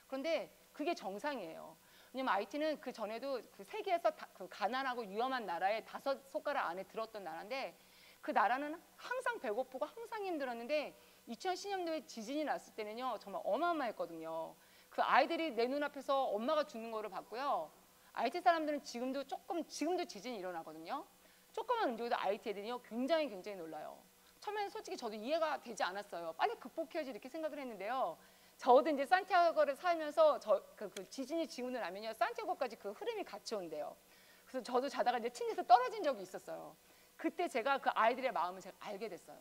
그런데 그게 정상이에요. 왜냐면 IT는 그 전에도 그 세계에서 그 가난하고 위험한 나라에 5손가락 안에 들었던 나라인데 그 나라는 항상 배고프고 항상 힘들었는데 2010년도에 지진이 났을 때는요. 정말 어마어마했거든요. 그 아이들이 내 눈앞에서 엄마가 죽는 거를 봤고요. IT 사람들은 지금도 지진이 일어나거든요. 조그만 움직여도 IT 애들이요. 굉장히 놀라요. 처음에는 솔직히 저도 이해가 되지 않았어요. 빨리 극복해야지 이렇게 생각을 했는데요. 저도 이제 산티아고를 살면서 그 지진이 지고 나면요. 산티아고까지 그 흐름이 같이 온대요. 그래서 저도 자다가 이제 침대에서 떨어진 적이 있었어요. 그때 제가 그 아이들의 마음을 제가 알게 됐어요.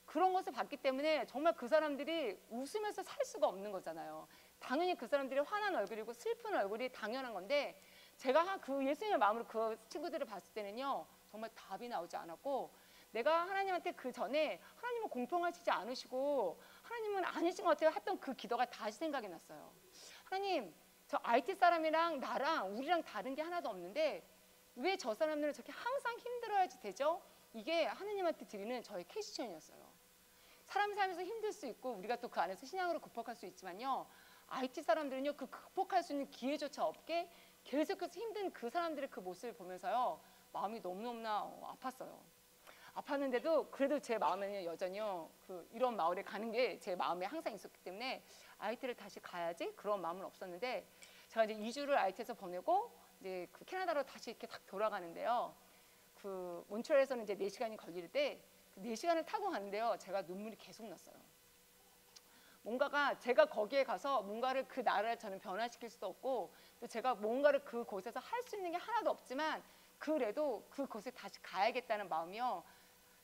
그런 것을 봤기 때문에 정말 그 사람들이 웃으면서 살 수가 없는 거잖아요. 당연히 그 사람들이 화난 얼굴이고 슬픈 얼굴이 당연한 건데 제가 그 예수님의 마음으로 그 친구들을 봤을 때는요. 정말 답이 나오지 않았고 내가 하나님한테 그 전에 하나님은 공평하시지 않으시고 하나님은 아니신 것 같아요 했던 그 기도가 다시 생각이 났어요. 하나님 저 IT 사람이랑 나랑 우리랑 다른 게 하나도 없는데 왜 저 사람들은 저렇게 항상 힘들어야지 되죠? 이게 하나님한테 드리는 저의 퀘스천이었어요. 사람 살면서 힘들 수 있고 우리가 또 그 안에서 신앙으로 극복할 수 있지만요. IT 사람들은요. 그 극복할 수 있는 기회조차 없게 계속해서 힘든 그 사람들의 그 모습을 보면서요. 마음이 너무너무나 아팠어요. 아팠는데도 그래도 제 마음에는 여전히요. 이런 마을에 가는 게 제 마음에 항상 있었기 때문에 IT를 다시 가야지 그런 마음은 없었는데 제가 이제 2주를 IT에서 보내고 이제 그 캐나다로 다시 이렇게 딱 돌아가는데요. 그 몬트리올에서는 이제 4시간이 걸릴 때 4시간을 타고 가는데요. 제가 눈물이 계속 났어요. 뭔가가 제가 거기에 가서 뭔가를 그 나라를 저는 변화시킬 수도 없고 또 제가 뭔가를 그곳에서 할 수 있는 게 하나도 없지만 그래도 그곳에 다시 가야겠다는 마음이요.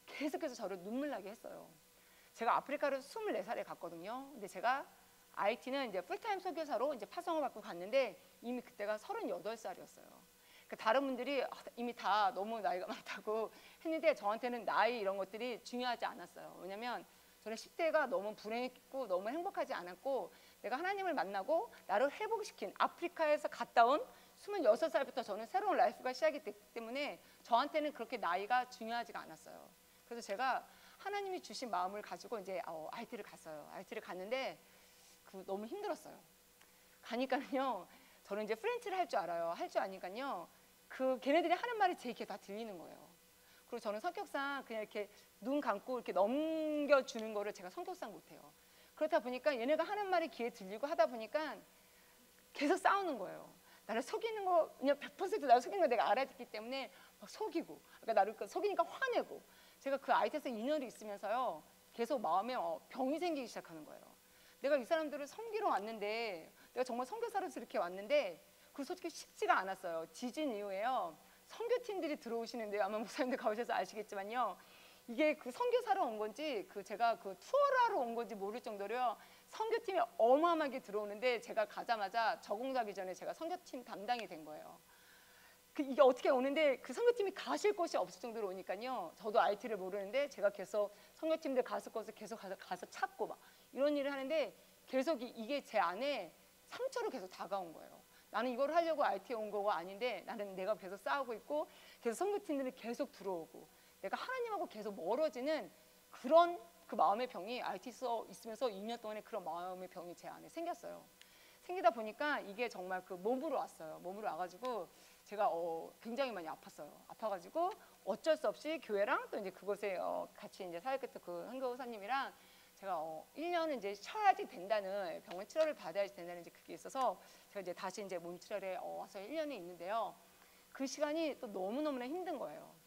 계속해서 저를 눈물 나게 했어요. 제가 아프리카를 24살에 갔거든요. 근데 제가 IT는 이제 풀타임 선교사로 이제 파송을 받고 갔는데 이미 그때가 38살이었어요. 그러니까 다른 분들이 이미 다 너무 나이가 많다고 했는데 저한테는 나이 이런 것들이 중요하지 않았어요. 왜냐면 저는 10대가 너무 불행했고 너무 행복하지 않았고 내가 하나님을 만나고 나를 회복시킨 아프리카에서 갔다 온 26살부터 저는 새로운 라이프가 시작이 됐기 때문에 저한테는 그렇게 나이가 중요하지가 않았어요. 그래서 제가 하나님이 주신 마음을 가지고 이제 IT를 갔어요. IT를 갔는데 너무 힘들었어요. 가니까는요, 저는 이제 프렌치를 할 줄 알아요. 할 줄 아니까요, 걔네들이 하는 말이 제 귀에 다 들리는 거예요. 그리고 저는 성격상 그냥 이렇게 눈 감고 이렇게 넘겨주는 거를 제가 성격상 못해요. 그렇다 보니까 얘네가 하는 말이 귀에 들리고 하다 보니까 계속 싸우는 거예요. 나를 속이는 거, 그냥 100% 나를 속이는 거 내가 알아듣기 때문에 막 속이고, 그러니까 나를 속이니까 화내고. 제가 그 IT에서 2년을 있으면서요, 계속 마음에 병이 생기기 시작하는 거예요. 내가 이 사람들을 섬기러 왔는데, 내가 정말 선교사로서 이렇게 왔는데, 그 솔직히 쉽지가 않았어요. 지진 이후에요, 선교팀들이 들어오시는데요, 아마 목사님들 가보셔서 아시겠지만요, 이게 선교사로 온 건지 제가 투어를 하러 온 건지 모를 정도로요, 선교팀이 어마어마하게 들어오는데, 제가 가자마자 적응하기 전에 제가 선교팀 담당이 된 거예요. 이게 어떻게 오는데 선교팀이 가실 곳이 없을 정도로 오니까요, 저도 IT를 모르는데 제가 계속 선교팀들 갔을 곳을 계속 가서 찾고 막 이런 일을 하는데, 계속 이게 제 안에 상처로 계속 다가온 거예요. 나는 이걸 하려고 IT에 온 거가 아닌데, 나는 내가 계속 싸우고 있고, 계속 선교팀들이 계속 들어오고, 내가 하나님하고 계속 멀어지는 그런 마음의 병이 IT에서 있으면서 2년 동안에 그런 마음의 병이 제 안에 생겼어요. 생기다 보니까 이게 정말 몸으로 왔어요. 몸으로 와가지고 제가 굉장히 많이 아팠어요. 아파가지고 어쩔 수 없이 교회랑 또 이제 그곳에 같이 이제 사역했던 한교사님이랑 제가 1년은 이제 쉬어야지 된다는, 병원 치료를 받아야지 된다는 이제 그게 있어서 제가 이제 다시 이제 몸 치료에 와서 1년이 있는데요. 그 시간이 또 너무너무나 힘든 거예요.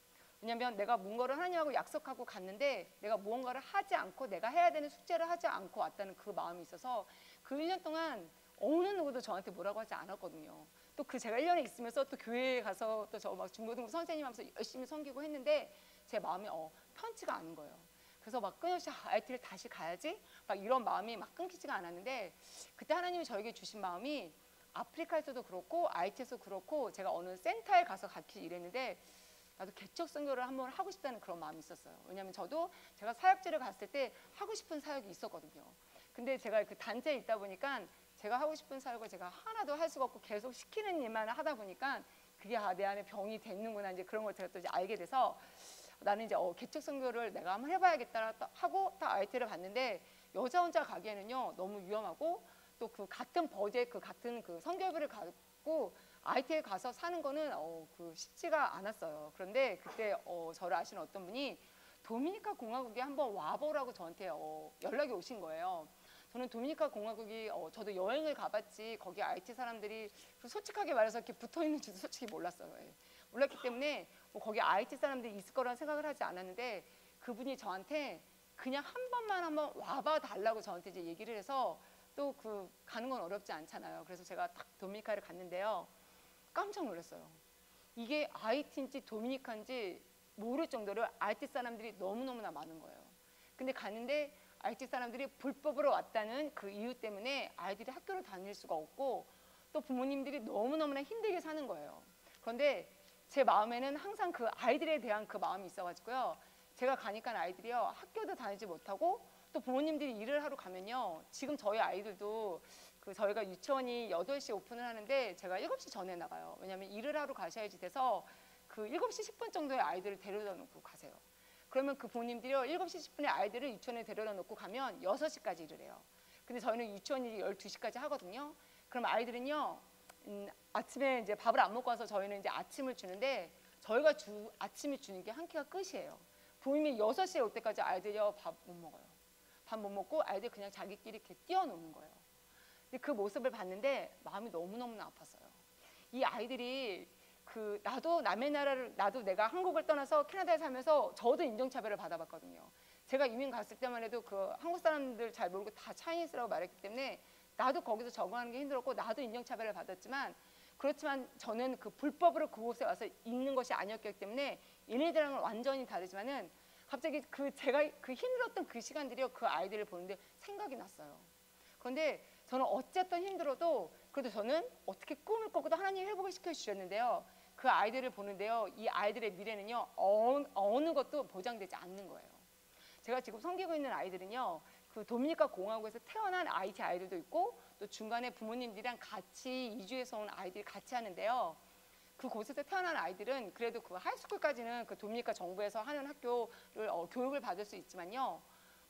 왜냐하면 내가 뭔가를 하나님하고 약속하고 갔는데, 내가 무언가를 하지 않고 내가 해야 되는 숙제를 하지 않고 왔다는 그 마음이 있어서 그 1년 동안 어느 누구도 저한테 뭐라고 하지 않았거든요. 또 제가 1년에 있으면서 또 교회에 가서 또 저 막 중고등부 선생님 하면서 열심히 섬기고 했는데, 제 마음이 편치가 않은 거예요. 그래서 막 끊임없이 IT를 다시 가야지, 막 이런 마음이 막 끊기지가 않았는데, 그때 하나님이 저에게 주신 마음이, 아프리카에서도 그렇고 IT에서도 그렇고 제가 어느 센터에 가서 같이 일했는데, 나도 개척 선교를 한번 하고 싶다는 그런 마음이 있었어요. 왜냐하면 제가 사역지를 갔을 때 하고 싶은 사역이 있었거든요. 근데 제가 그 단체에 있다 보니까 제가 하고 싶은 사역을 제가 하나도 할 수가 없고 계속 시키는 일만 하다 보니까 그게 내 안에 병이 됐는구나, 이제 그런 걸 제가 또 이제 알게 돼서, 나는 이제 개척 선교를 내가 한번 해봐야겠다 하고 딱 IT를 갔는데, 여자 혼자 가기에는요 너무 위험하고, 또 같은 버제 같은 선교비를 갖고 IT에 가서 사는 거는 쉽지가 않았어요. 그런데 그때 저를 아시는 어떤 분이 도미니카 공화국에 한번 와보라고 저한테 연락이 오신 거예요. 저는 도미니카 공화국이 저도 여행을 가봤지 거기 IT 사람들이 솔직하게 말해서 이렇게 붙어 있는지도 솔직히 몰랐어요. 예. 몰랐기 때문에 거기 IT 사람들이 있을 거라는 생각을 하지 않았는데, 그분이 저한테 그냥 한번 와봐 달라고 저한테 이제 얘기를 해서, 또 가는 건 어렵지 않잖아요. 그래서 제가 딱 도미니카를 갔는데요, 깜짝 놀랐어요. 이게 IT인지 도미니카인지 모를 정도로 IT 사람들이 너무너무나 많은 거예요. 근데 갔는데 IT 사람들이 불법으로 왔다는 그 이유 때문에 아이들이 학교를 다닐 수가 없고, 또 부모님들이 너무너무나 힘들게 사는 거예요. 그런데 제 마음에는 항상 그 아이들에 대한 그 마음이 있어가지고요, 제가 가니까 아이들이요 학교도 다니지 못하고, 또 부모님들이 일을 하러 가면요, 지금 저희 아이들도 저희가 유치원이 8시 오픈을 하는데 제가 7시 전에 나가요. 왜냐하면 일을 하러 가셔야지 돼서 7시 10분 정도에 아이들을 데려다 놓고 가세요. 그러면 그 부모님들이요 7시 10분에 아이들을 유치원에 데려다 놓고 가면 6시까지 일을 해요. 근데 저희는 유치원이 12시까지 하거든요. 그럼 아이들은요 아침에 이제 밥을 안 먹고 와서 저희는 이제 아침을 주는데, 저희가 아침을 주는 게 한 끼가 끝이에요. 부모님이 6시에 올 때까지 아이들이요 밥 못 먹어요. 밥 못 먹고 아이들 그냥 자기끼리 이렇게 뛰어노는 거예요. 근데 그 모습을 봤는데 마음이 너무너무나 아팠어요. 이 아이들이 나도 남의 나라를, 나도 내가 한국을 떠나서 캐나다에 살면서 저도 인종차별을 받아봤거든요. 제가 이민 갔을 때만 해도 한국 사람들 잘 모르고 다 차이니스라고 말했기 때문에 나도 거기서 적응하는 게 힘들었고, 나도 인종차별을 받았지만, 그렇지만 저는 불법으로 그곳에 와서 있는 것이 아니었기 때문에 얘네들랑은 완전히 다르지만은, 갑자기 제가 힘들었던 그 시간들이요 그 아이들을 보는데 생각이 났어요. 그런데 저는 어쨌든 힘들어도 그래도 저는 어떻게 꿈을 꿔도 하나님이 회복을 시켜주셨는데요, 그 아이들을 보는데요, 이 아이들의 미래는요 어느 것도 보장되지 않는 거예요. 제가 지금 섬기고 있는 아이들은요 도미니카 공화국에서 태어난 IT 아이들도 있고, 또 중간에 부모님들이랑 같이 이주해서 온 아이들이 같이 하는데요, 그곳에서 태어난 아이들은 그래도 그 하이스쿨까지는 그 도미니카 정부에서 하는 학교를 교육을 받을 수 있지만요.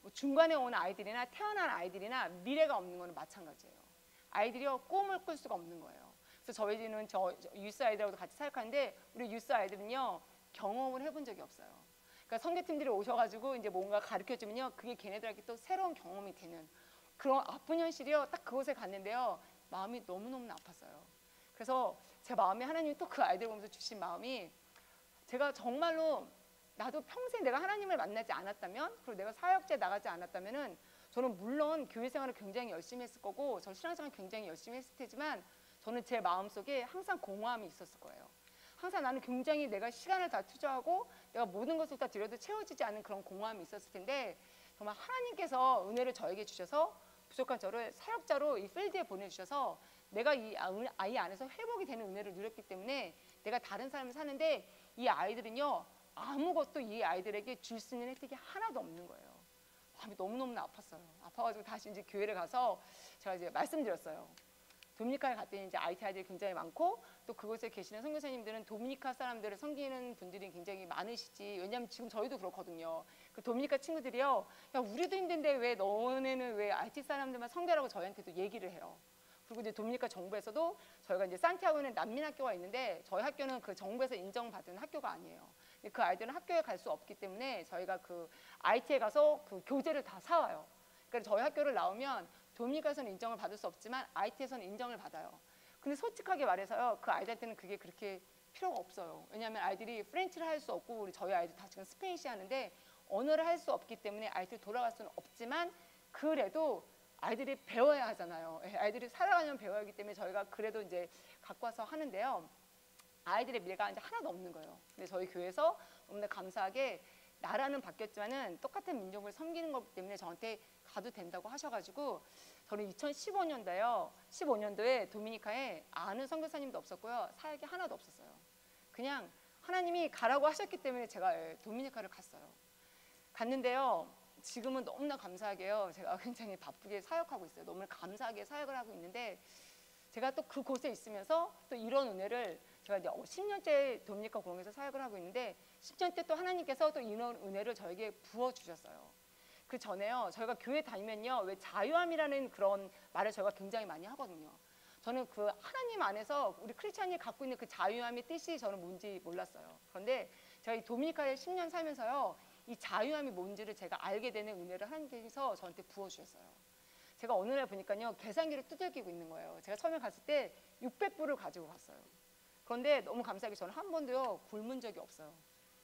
뭐 중간에 온 아이들이나 태어난 아이들이나 미래가 없는 거는 마찬가지예요. 아이들이요 꿈을 꿀 수가 없는 거예요. 그래서 저희는 저 유스 아이들하고도 같이 사역하는데 우리 유스 아이들은요 경험을 해본 적이 없어요. 그러니까 선교팀들이 오셔가지고 이제 뭔가 가르쳐 주면요 그게 걔네들에게 또 새로운 경험이 되는 그런 아픈 현실이요. 딱 그곳에 갔는데요 마음이 너무너무 아팠어요. 그래서 제 마음에 하나님이 또 그 아이들 보면서 주신 마음이 제가 정말로 나도 평생 내가 하나님을 만나지 않았다면 그리고 내가 사역자에 나가지 않았다면은 저는 물론 교회 생활을 굉장히 열심히 했을 거고 저 신앙생활 굉장히 열심히 했을 테지만 저는 제 마음속에 항상 공허함이 있었을 거예요. 항상 나는 굉장히 내가 시간을 다 투자하고 내가 모든 것을 다 드려도 채워지지 않은 그런 공허함이 있었을 텐데 정말 하나님께서 은혜를 저에게 주셔서 부족한 저를 사역자로 이 필드에 보내주셔서 내가 이 아이 안에서 회복이 되는 은혜를 누렸기 때문에 내가 다른 삶을 사는데 이 아이들은요 아무것도 이 아이들에게 줄 수 있는 혜택이 하나도 없는 거예요. 마음이 너무너무 아팠어요. 아파가지고 다시 이제 교회를 가서 제가 이제 말씀드렸어요. 도미니카에 갔더니 이제 IT 아이들이 굉장히 많고 또 그곳에 계시는 선교사님들은 도미니카 사람들을 섬기는 분들이 굉장히 많으시지. 왜냐하면 지금 저희도 그렇거든요. 그 도미니카 친구들이요, 야 우리도 힘든데 왜 너네는 왜 IT 사람들만 섬겨라고 저희한테도 얘기를 해요. 그리고 이제 도미니카 정부에서도 저희가 이제 산티아고에는 난민 학교가 있는데 저희 학교는 그 정부에서 인정받은 학교가 아니에요. 근데 그 아이들은 학교에 갈 수 없기 때문에 저희가 그 IT에 가서 그 교재를 다 사와요. 그러니까 저희 학교를 나오면 도미니카에서는 인정을 받을 수 없지만 IT에서는 인정을 받아요. 근데 솔직하게 말해서요, 그 아이들한테는 그게 그렇게 필요가 없어요. 왜냐하면 아이들이 프렌치를 할 수 없고 우리 저희 아이들 다 지금 스페인시 하는데 언어를 할 수 없기 때문에 아이들 돌아갈 수는 없지만 그래도 아이들이 배워야 하잖아요. 아이들이 살아가려면 배워야 하기 때문에 저희가 그래도 이제 갖고 와서 하는데요. 아이들의 미래가 이제 하나도 없는 거예요. 근데 저희 교회에서 너무나 감사하게 나라는 바뀌었지만은 똑같은 민족을 섬기는 거기 때문에 저한테 가도 된다고 하셔가지고 저는 2015년도에요. 15년도에 도미니카에 아는 선교사님도 없었고요. 사역이 하나도 없었어요. 그냥 하나님이 가라고 하셨기 때문에 제가 도미니카를 갔어요. 갔는데요. 지금은 너무나 감사하게요. 제가 굉장히 바쁘게 사역하고 있어요. 너무 감사하게 사역을 하고 있는데 제가 또 그곳에 있으면서 또 이런 은혜를 제가 이제 10년째 도미니카 공항에서 사역을 하고 있는데 10년째 또 하나님께서 또 이런 은혜를 저에게 부어주셨어요. 그 전에요. 저희가 교회 다니면요. 왜 자유함이라는 그런 말을 저희가 굉장히 많이 하거든요. 저는 그 하나님 안에서 우리 크리스찬이 갖고 있는 그 자유함의 뜻이 저는 뭔지 몰랐어요. 그런데 제가 이 도미니카에 10년 살면서요. 이 자유함이 뭔지를 제가 알게 되는 은혜를 하나님께서 저한테 부어주셨어요. 제가 어느 날 보니까요. 계산기를 두들기고 있는 거예요. 제가 처음에 갔을 때 600불을 가지고 갔어요. 그런데 너무 감사하게 저는 한 번도요. 굶은 적이 없어요.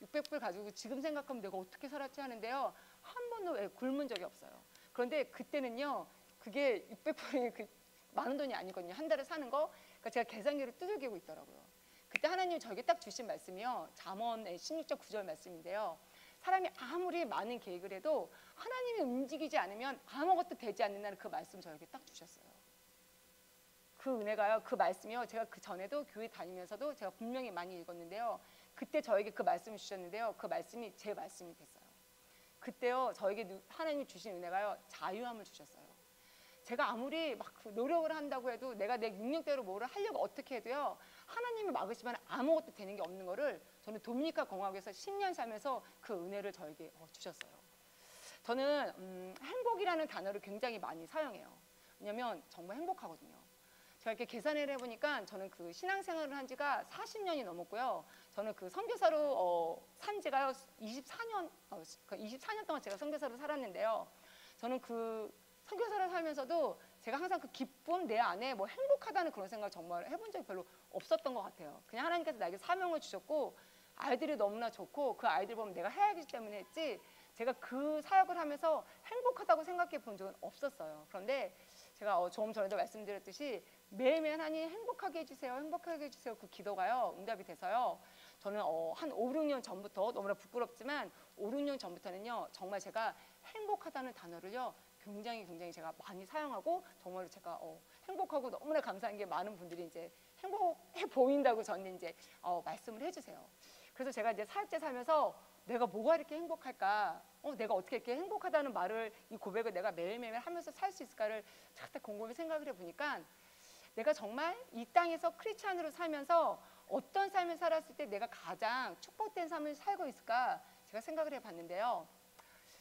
600불 가지고 지금 생각하면 내가 어떻게 살았지 하는데요. 한 번도 굶은 적이 없어요. 그런데 그때는요. 그게 600불이 그 많은 돈이 아니거든요. 한 달에 사는 거. 그러니까 제가 계산기를 두들기고 있더라고요. 그때 하나님이 저에게 딱 주신 말씀이요. 잠언의 16장 9절 말씀인데요. 사람이 아무리 많은 계획을 해도 하나님이 움직이지 않으면 아무것도 되지 않는다는 그 말씀 저에게 딱 주셨어요. 그 은혜가요. 그 말씀이요. 제가 그 전에도 교회 다니면서도 제가 분명히 많이 읽었는데요. 그때 저에게 그 말씀을 주셨는데요. 그 말씀이 제 말씀이 됐어요. 그때요. 저에게 하나님이 주신 은혜가요. 자유함을 주셨어요. 제가 아무리 막 노력을 한다고 해도 내가 내 능력대로 뭐를 하려고 어떻게 해도요. 하나님이 막으시면 아무것도 되는 게 없는 거를 저는 도미니카 공화국에서 10년 살면서 그 은혜를 저에게 주셨어요. 저는 행복이라는 단어를 굉장히 많이 사용해요. 왜냐하면 정말 행복하거든요. 제가 이렇게 계산을 해보니까 저는 그 신앙생활을 한 지가 40년이 넘었고요. 저는 그 선교사로 산 지가요 24년 동안 제가 선교사로 살았는데요. 저는 그 선교사를 살면서도 제가 항상 그 기쁨 내 안에 뭐 행복하다는 그런 생각을 정말 해본 적이 별로 없었던 것 같아요. 그냥 하나님께서 나에게 사명을 주셨고 아이들이 너무나 좋고 그 아이들 보면 내가 해야 하기 때문에 했지 제가 그 사역을 하면서 행복하다고 생각해 본 적은 없었어요. 그런데 제가 조금 전에도 말씀드렸듯이 매일매일 하나님 행복하게 해주세요. 행복하게 해주세요. 그 기도가요. 응답이 돼서요. 저는 한 5, 6년 전부터 너무나 부끄럽지만 5, 6년 전부터는요. 정말 제가 행복하다는 단어를요. 굉장히 제가 많이 사용하고 정말로 제가 행복하고 너무나 감사한 게 많은 분들이 이제 행복해 보인다고 저는 이제 말씀을 해주세요. 그래서 제가 이제 사역자 살면서 내가 뭐가 이렇게 행복할까? 내가 어떻게 이렇게 행복하다는 말을 이 고백을 내가 매일매일 하면서 살 수 있을까를 쫙 곰곰이 생각을 해보니까 내가 정말 이 땅에서 크리스찬으로 살면서 어떤 삶을 살았을 때 내가 가장 축복된 삶을 살고 있을까 제가 생각을 해봤는데요.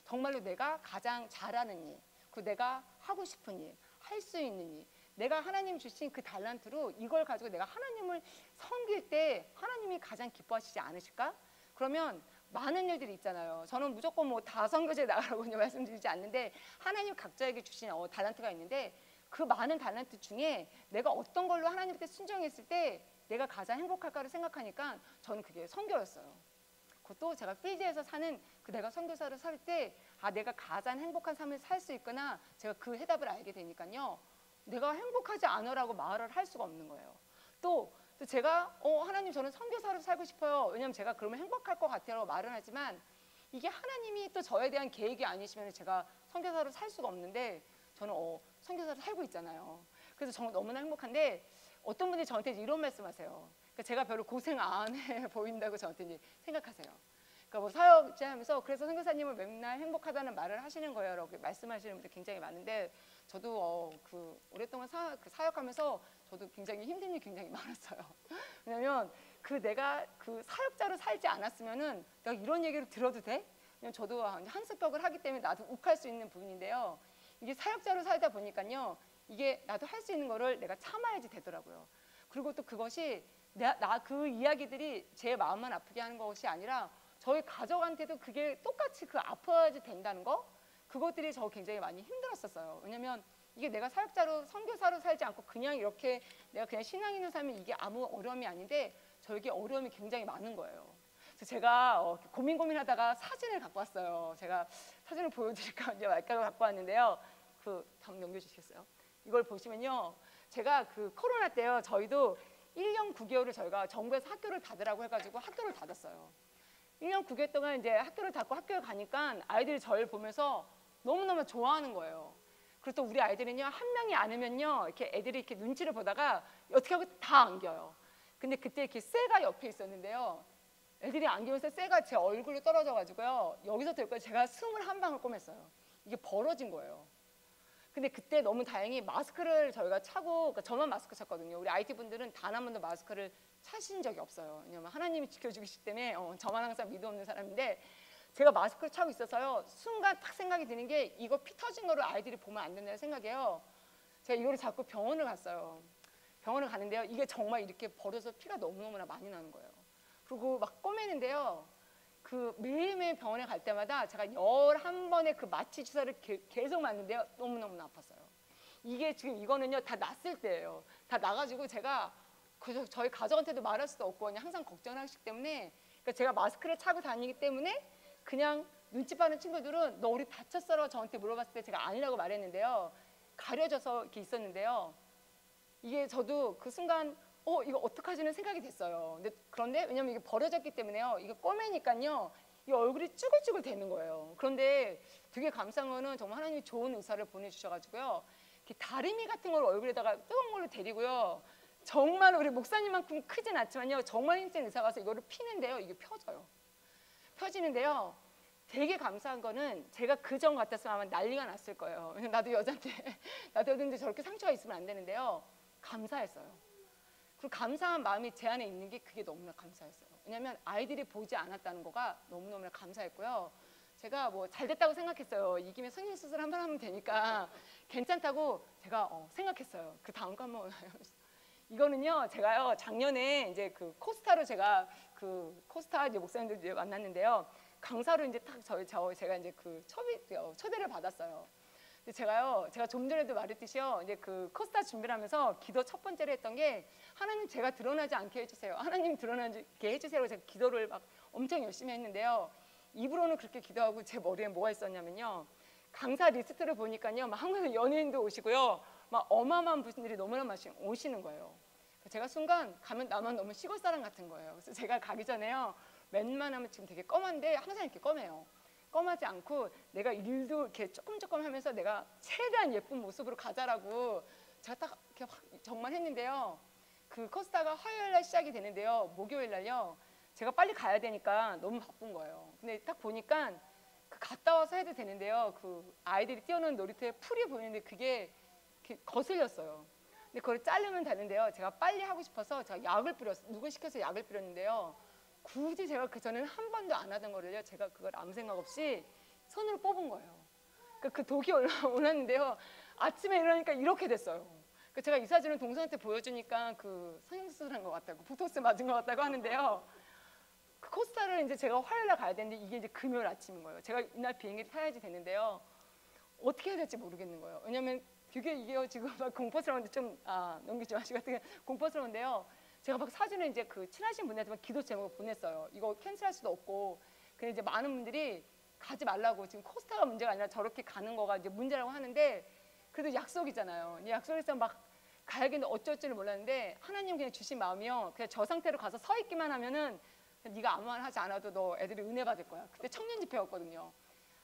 정말로 내가 가장 잘하는 일, 그 내가 하고 싶은 일, 할 수 있는 일, 내가 하나님 주신 그 달란트로 이걸 가지고 내가 하나님을 섬길 때 하나님이 가장 기뻐하시지 않으실까? 그러면 많은 일들이 있잖아요. 저는 무조건 뭐 다 선교지에 나가라고 말씀드리지 않는데 하나님 각자에게 주신 달란트가 있는데 그 많은 달란트 중에 내가 어떤 걸로 하나님께 순종했을 때 내가 가장 행복할까를 생각하니까 저는 그게 선교였어요. 그것도 제가 필드에서 사는 그 내가 선교사를 살 때 내가 가장 행복한 삶을 살 수 있구나 제가 그 해답을 알게 되니까요. 내가 행복하지 않으라고 말을 할 수가 없는 거예요. 또 제가 하나님 저는 선교사로 살고 싶어요. 왜냐하면 제가 그러면 행복할 것 같아요 말은 하지만 이게 하나님이 또 저에 대한 계획이 아니시면 제가 선교사로 살 수가 없는데 저는 선교사로 살고 있잖아요. 그래서 정말 너무나 행복한데 어떤 분들이 저한테 이런 말씀하세요. 그러니까 제가 별로 고생 안 해 보인다고 저한테 이제 생각하세요. 그러니까 뭐 사역자 하면서 그래서 선교사님은 맨날 행복하다는 말을 하시는 거예요 라고 말씀하시는 분들 굉장히 많은데 저도 오랫동안 사역하면서 저도 굉장히 힘든 일이 굉장히 많았어요. 왜냐면 내가 그 사역자로 살지 않았으면은 내가 이런 얘기를 들어도 돼? 왜냐면 저도 한습격을 하기 때문에 나도 욱할 수 있는 부분인데요. 이게 사역자로 살다 보니까요. 이게 나도 할 수 있는 거를 내가 참아야지 되더라고요. 그리고 또 그것이 그 이야기들이 제 마음만 아프게 하는 것이 아니라 저희 가족한테도 그게 똑같이 아파야지 된다는 거 그것들이 저 굉장히 많이 힘들었었어요. 왜냐면 이게 내가 사역자로 선교사로 살지 않고 그냥 이렇게 내가 그냥 신앙인으로 살면 이게 아무 어려움이 아닌데 저에게 어려움이 굉장히 많은 거예요. 그래서 제가 고민하다가 사진을 갖고 왔어요. 제가 사진을 보여드릴까 이제 말까 갖고 왔는데요. 다음 넘겨주시겠어요? 이걸 보시면요. 제가 코로나 때요. 저희도 1년 9개월을 저희가 정부에서 학교를 닫으라고 해가지고 학교를 닫았어요. 1년 9개월 동안 이제 학교를 닫고 학교에 가니까 아이들이 저를 보면서 너무너무 좋아하는 거예요. 그리고 또 우리 아이들은요. 한 명이 안으면요. 이렇게 애들이 이렇게 눈치를 보다가 어떻게 하고 다 안겨요. 근데 그때 이렇게 쇠가 옆에 있었는데요. 애들이 안기면서 쇠가 제 얼굴로 떨어져가지고요. 여기서 될까지 제가 숨을 한 방울 꿰맸어요. 이게 벌어진 거예요. 근데 그때 너무 다행히 마스크를 저희가 차고 그러니까 저만 마스크 찼거든요. 우리 IT 분들은 단 한 번도 마스크를 차신 적이 없어요. 왜냐면 하나님이 지켜주시기 때문에 저만 항상 믿음 없는 사람인데 제가 마스크를 차고 있어서요. 순간 딱 생각이 드는 게 이거 피 터진 거를 아이들이 보면 안 된다는 생각이에요. 제가 이거를 잡고 병원을 갔어요. 병원을 가는데요. 이게 정말 이렇게 벌어서 피가 너무너무나 많이 나는 거예요. 그리고 막 꼬매는데요. 매일매일 병원에 갈 때마다 제가 11번의 마취 주사를 계속 맞는데요. 너무너무 아팠어요. 이게 지금 이거는요. 다 났을 때예요. 다 나가지고 제가 저희 가족한테도 말할 수도 없고 그냥 항상 걱정을 하시기 때문에 그러니까 제가 마스크를 차고 다니기 때문에 그냥 눈치 빠는 친구들은 너 우리 다쳤어라고 저한테 물어봤을 때 제가 아니라고 말했는데요. 가려져서 이렇게 있었는데요. 이게 저도 그 순간 이거 어떡하지는 생각이 됐어요. 그런데 왜냐면 이게 벌어졌기 때문에요. 이게 꼬매니까요. 이 얼굴이 쭈글쭈글 되는 거예요. 그런데 되게 감사한 거는 정말 하나님이 좋은 의사를 보내주셔가지고요. 이렇게 다리미 같은 걸 얼굴에다가 뜨거운 걸로 데리고요. 정말 우리 목사님만큼 크진 않지만요. 정말 힘센 의사가 와서 이거를 피는데요. 이게 펴져요. 펴지는데요. 되게 감사한 거는 제가 그전 같았으면 아마 난리가 났을 거예요. 왜냐면 나도 여자인데 저렇게 상처가 있으면 안 되는데요. 감사했어요. 그리고 감사한 마음이 제 안에 있는 게 그게 너무나 감사했어요. 왜냐하면 아이들이 보지 않았다는 거가 너무너무나 감사했고요. 제가 뭐 잘 됐다고 생각했어요. 이 김에 성형 수술 한번 하면 되니까 괜찮다고 제가 생각했어요. 그 다음 거 한번 이거는요. 제가요 작년에 이제 코스타로 제가 코스타 이제 목사님들 이제 만났는데요. 강사로 이제 딱 제가 이제 초대를 받았어요. 근데 제가 좀 전에도 말했듯이요. 이제 코스타 준비를 하면서 기도 첫 번째로 했던 게 하나님 제가 드러나지 않게 해주세요. 하나님 드러나게 해주세요. 제가 기도를 막 엄청 열심히 했는데요. 입으로는 그렇게 기도하고 제 머리에 뭐가 있었냐면요. 강사 리스트를 보니까요. 막 한국에서 연예인도 오시고요. 막 어마어마한 분들이 너무나 많이 오시는 거예요. 제가 순간 가면 나만 너무 시골 사람 같은 거예요. 그래서 제가 가기 전에요. 웬만하면 지금 되게 검한데 항상 이렇게 검해요. 검하지 않고 내가 일도 이렇게 조금 하면서 내가 최대한 예쁜 모습으로 가자라고 제가 딱 이렇게 정말 했는데요. 코스타가 화요일 날 시작이 되는데요. 목요일 날요. 제가 빨리 가야 되니까 너무 바쁜 거예요. 근데 딱 보니까 갔다 와서 해도 되는데요. 아이들이 뛰어노는 놀이터에 풀이 보이는데 그게 이렇게 거슬렸어요. 근데 그걸 자르면 되는데요. 제가 빨리 하고 싶어서 제가 약을 뿌렸어요. 누구 시켜서 약을 뿌렸는데요. 굳이 제가 그 전에는 한 번도 안 하던 거를요. 제가 그걸 아무 생각 없이 손으로 뽑은 거예요. 그러니까 그 독이 올랐는데요. 아침에 일어나니까 이렇게 됐어요. 그러니까 제가 이 사진을 동생한테 보여주니까 그 성형수술한 것 같다고, 보톡스 맞은 것 같다고 하는데요. 그 코스타를 이제 제가 화요일 날 가야 되는데 이게 이제 금요일 아침인 거예요. 제가 이날 비행기를 타야지 되는데요. 어떻게 해야 될지 모르겠는 거예요. 왜냐면 이게요 지금 막 공포스러운데 좀 넘기지 마시고 같은 공포스러운데요. 제가 막 사진을 이제 그 친하신 분한테 기도 제목을 보냈어요. 이거 캔슬할 수도 없고. 근데 이제 많은 분들이 가지 말라고, 지금 코스타가 문제가 아니라 저렇게 가는 거가 이제 문제라고 하는데, 그래도 약속이잖아요. 이 약속에서 막 가야겠는데 어쩔 줄을 몰랐는데 하나님 그냥 주신 마음이요. 그냥 저 상태로 가서 서 있기만 하면은 네가 아무 말 하지 않아도 너 애들이 은혜 받을 거야. 그때 청년 집회였거든요.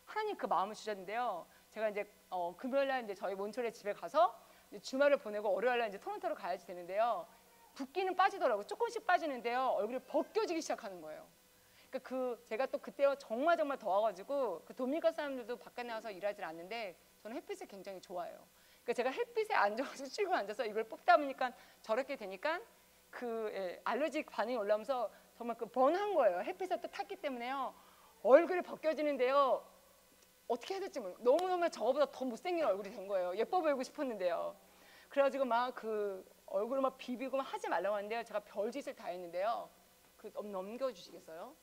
하나님 그 마음을 주셨는데요. 제가 이제 금요일 날 이제 저희 몬초레 집에 가서 이제 주말을 보내고 월요일 날 이제 토론토로 가야지 되는데요. 붓기는 빠지더라고요. 조금씩 빠지는데요. 얼굴이 벗겨지기 시작하는 거예요. 그러니까 제가 또 그때요 정말 더워가지고 그 도미니카 사람들도 바깥에 나와서 일하지 않는데 저는 햇빛을 굉장히 좋아해요. 그러니까 제가 햇빛에 앉아서 출근 앉아서 이걸 뽑다 보니까 저렇게 되니까 알러지 반응이 올라오면서 정말 그 번한 거예요. 햇빛에 또 탔기 때문에요. 얼굴이 벗겨지는데요. 어떻게 해야 될지 모르겠어요. 너무너무 저보다 더 못생긴 얼굴이 된 거예요. 예뻐 보이고 싶었는데요. 그래가지고 막 그 얼굴을 막 비비고 막 하지 말라고 하는데요. 제가 별짓을 다 했는데요. 넘겨주시겠어요?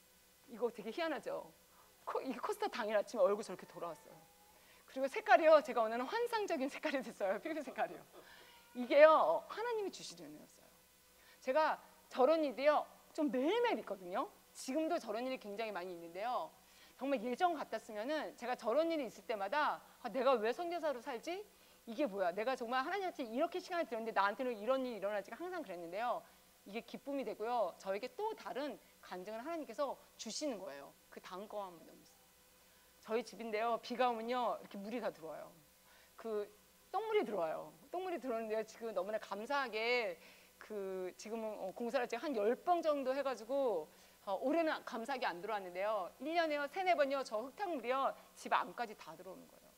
이거 되게 희한하죠? 이 코스타 당일 아침에 얼굴 저렇게 돌아왔어요. 그리고 색깔이요. 제가 원하는 환상적인 색깔이 됐어요. 피부 색깔이요. 이게요. 하나님이 주신 은혜였어요. 제가 저런 일이요. 좀 매일매일 있거든요. 지금도 저런 일이 굉장히 많이 있는데요. 정말 예전 같았으면은 제가 저런 일이 있을 때마다 내가 왜 선교사로 살지? 이게 뭐야? 내가 정말 하나님한테 이렇게 시간을 들였는데 나한테는 이런 일이 일어나지가 항상 그랬는데요. 이게 기쁨이 되고요. 저에게 또 다른 간증을 하나님께서 주시는 거예요. 그 다음 거 한번 넘으세요. 저희 집인데요. 비가 오면요. 이렇게 물이 다 들어와요. 그 똥물이 들어와요. 똥물이 들어오는데요. 지금 너무나 감사하게 지금은 공사를 제가 한 10번 정도 해가지고 올해는 감사하게 안 들어왔는데요. 1년에요 3-4번요 저 흙탕물이요 집 안까지 다 들어오는 거예요.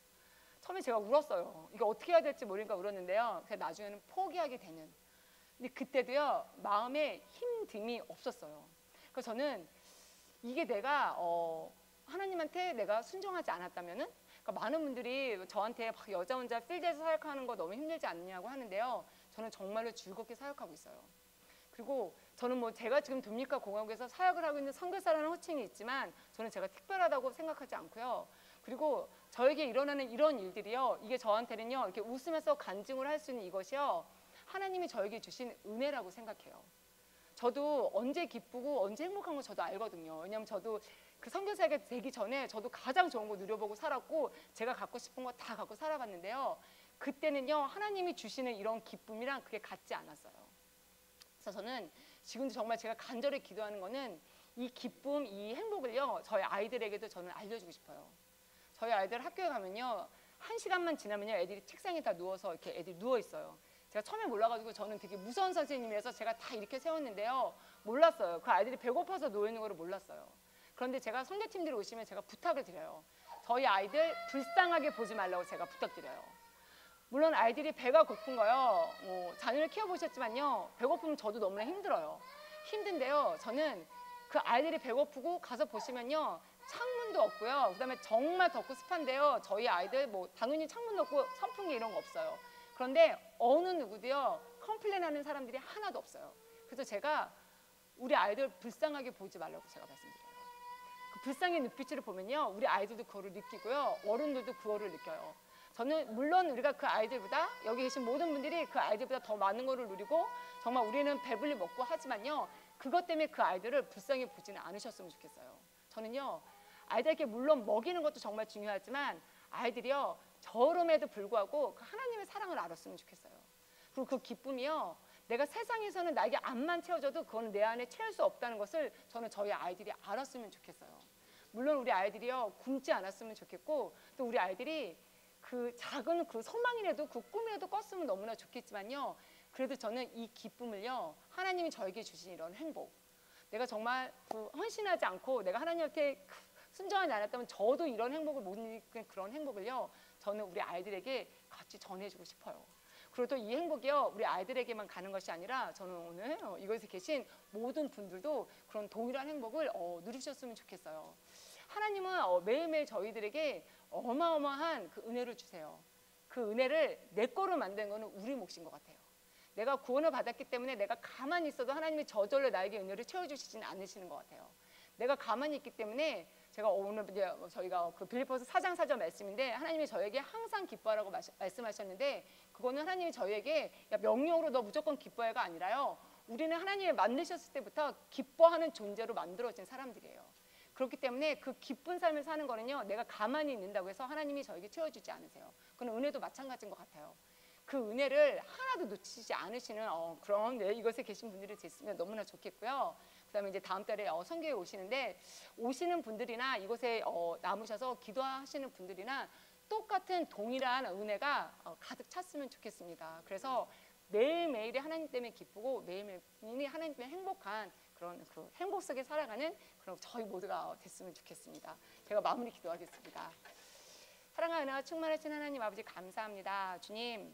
처음에 제가 울었어요. 이거 어떻게 해야 될지 모르니까 울었는데요. 그래서 나중에는 포기하게 되는. 근데 그때도요 마음에 힘듦이 없었어요. 그래서 저는 이게 내가 하나님한테 내가 순종하지 않았다면은, 그러니까 많은 분들이 저한테 막 여자 혼자 필드에서 사역하는 거 너무 힘들지 않냐고 하는데요. 저는 정말로 즐겁게 사역하고 있어요. 그리고 저는 뭐 제가 지금 도미니카 공화국에서 사역을 하고 있는 선교사라는 호칭이 있지만 저는 제가 특별하다고 생각하지 않고요. 그리고 저에게 일어나는 이런 일들이요. 이게 저한테는요. 이렇게 웃으면서 간증을 할 수 있는 이것이요. 하나님이 저에게 주신 은혜라고 생각해요. 저도 언제 기쁘고 언제 행복한 거 저도 알거든요. 왜냐하면 저도 그 선교사가 되기 전에 저도 가장 좋은 거 누려보고 살았고 제가 갖고 싶은 거 다 갖고 살아봤는데요. 그때는요. 하나님이 주시는 이런 기쁨이랑 그게 같지 않았어요. 그래서 저는 지금도 정말 제가 간절히 기도하는 거는 이 기쁨, 이 행복을요. 저희 아이들에게도 저는 알려주고 싶어요. 저희 아이들 학교에 가면요. 1시간만 지나면요. 애들이 책상에 다 누워서 이렇게 애들이 누워 있어요. 제가 처음에 몰라가지고 저는 되게 무서운 선생님이라서 제가 다 이렇게 세웠는데요. 몰랐어요. 그 아이들이 배고파서 누워 있는 거를 몰랐어요. 그런데 제가 선교팀들이 오시면 제가 부탁을 드려요. 저희 아이들 불쌍하게 보지 말라고 제가 부탁드려요. 물론 아이들이 배가 고픈 거요. 자녀를 키워보셨지만요. 배고프면 저도 너무나 힘들어요. 힘든데요. 저는 그 아이들이 배고프고 가서 보시면요. 창문도 없고요. 그다음에 정말 덥고 습한데요. 저희 아이들 뭐 당연히 창문도 없고 선풍기 이런 거 없어요. 그런데 어느 누구도요. 컴플레인하는 사람들이 하나도 없어요. 그래서 제가 우리 아이들 불쌍하게 보지 말라고 제가 말씀드려요. 그 불쌍의 눈빛을 보면요. 우리 아이들도 그거를 느끼고요. 어른들도 그거를 느껴요. 저는 물론 우리가 그 아이들보다 여기 계신 모든 분들이 그 아이들보다 더 많은 거를 누리고 정말 우리는 배불리 먹고 하지만요. 그것 때문에 그 아이들을 불쌍히 보지는 않으셨으면 좋겠어요. 저는요. 아이들에게 물론 먹이는 것도 정말 중요하지만 아이들이요. 저름에도 불구하고 그 하나님의 사랑을 알았으면 좋겠어요. 그리고 그 기쁨이요. 내가 세상에서는 나에게 암만 채워줘도 그거는 내 안에 채울 수 없다는 것을 저는 저희 아이들이 알았으면 좋겠어요. 물론 우리 아이들이요. 굶지 않았으면 좋겠고 또 우리 아이들이 그 작은 그 소망이라도 그 꿈이라도 꿨으면 너무나 좋겠지만요. 그래도 저는 이 기쁨을요. 하나님이 저에게 주신 이런 행복. 내가 정말 헌신하지 않고 내가 하나님한테 순종하지 않았다면 저도 이런 행복을 못 느끼는 그런 행복을요. 저는 우리 아이들에게 같이 전해주고 싶어요. 그리고 또 이 행복이요, 우리 아이들에게만 가는 것이 아니라 저는 오늘 이곳에 계신 모든 분들도 그런 동일한 행복을 누리셨으면 좋겠어요. 하나님은 매일매일 저희들에게 어마어마한 그 은혜를 주세요. 그 은혜를 내 거로 만드는 거는 우리 몫인 것 같아요. 내가 구원을 받았기 때문에 내가 가만히 있어도 하나님이 저절로 나에게 은혜를 채워주시지는 않으시는 것 같아요. 내가 가만히 있기 때문에 제가 오늘 이제 저희가 그 빌립보서 4장 4절 말씀인데 하나님이 저에게 항상 기뻐하라고 말씀하셨는데 그거는 하나님이 저에게 야, 명령으로 너 무조건 기뻐해가 아니라요. 우리는 하나님이 만드셨을 때부터 기뻐하는 존재로 만들어진 사람들이에요. 그렇기 때문에 그 기쁜 삶을 사는 거는요, 내가 가만히 있는다고 해서 하나님이 저에게 채워주지 않으세요. 그건 은혜도 마찬가지인 것 같아요. 그 은혜를 하나도 놓치지 않으시는 그런 이곳에 계신 분들이 됐으면 너무나 좋겠고요. 그다음에 이제 다음 달에 선교에 오시는데 오시는 분들이나 이곳에 남으셔서 기도하시는 분들이나 똑같은 동일한 은혜가 가득 찼으면 좋겠습니다. 그래서 매일매일이 하나님 때문에 기쁘고 매일매일이 하나님 때문에 행복한 그런 그 행복 속에 살아가는 그런 저희 모두가 됐으면 좋겠습니다. 제가 마무리 기도하겠습니다. 사랑과 은혜가 충만하신 하나님 아버지 감사합니다. 주님,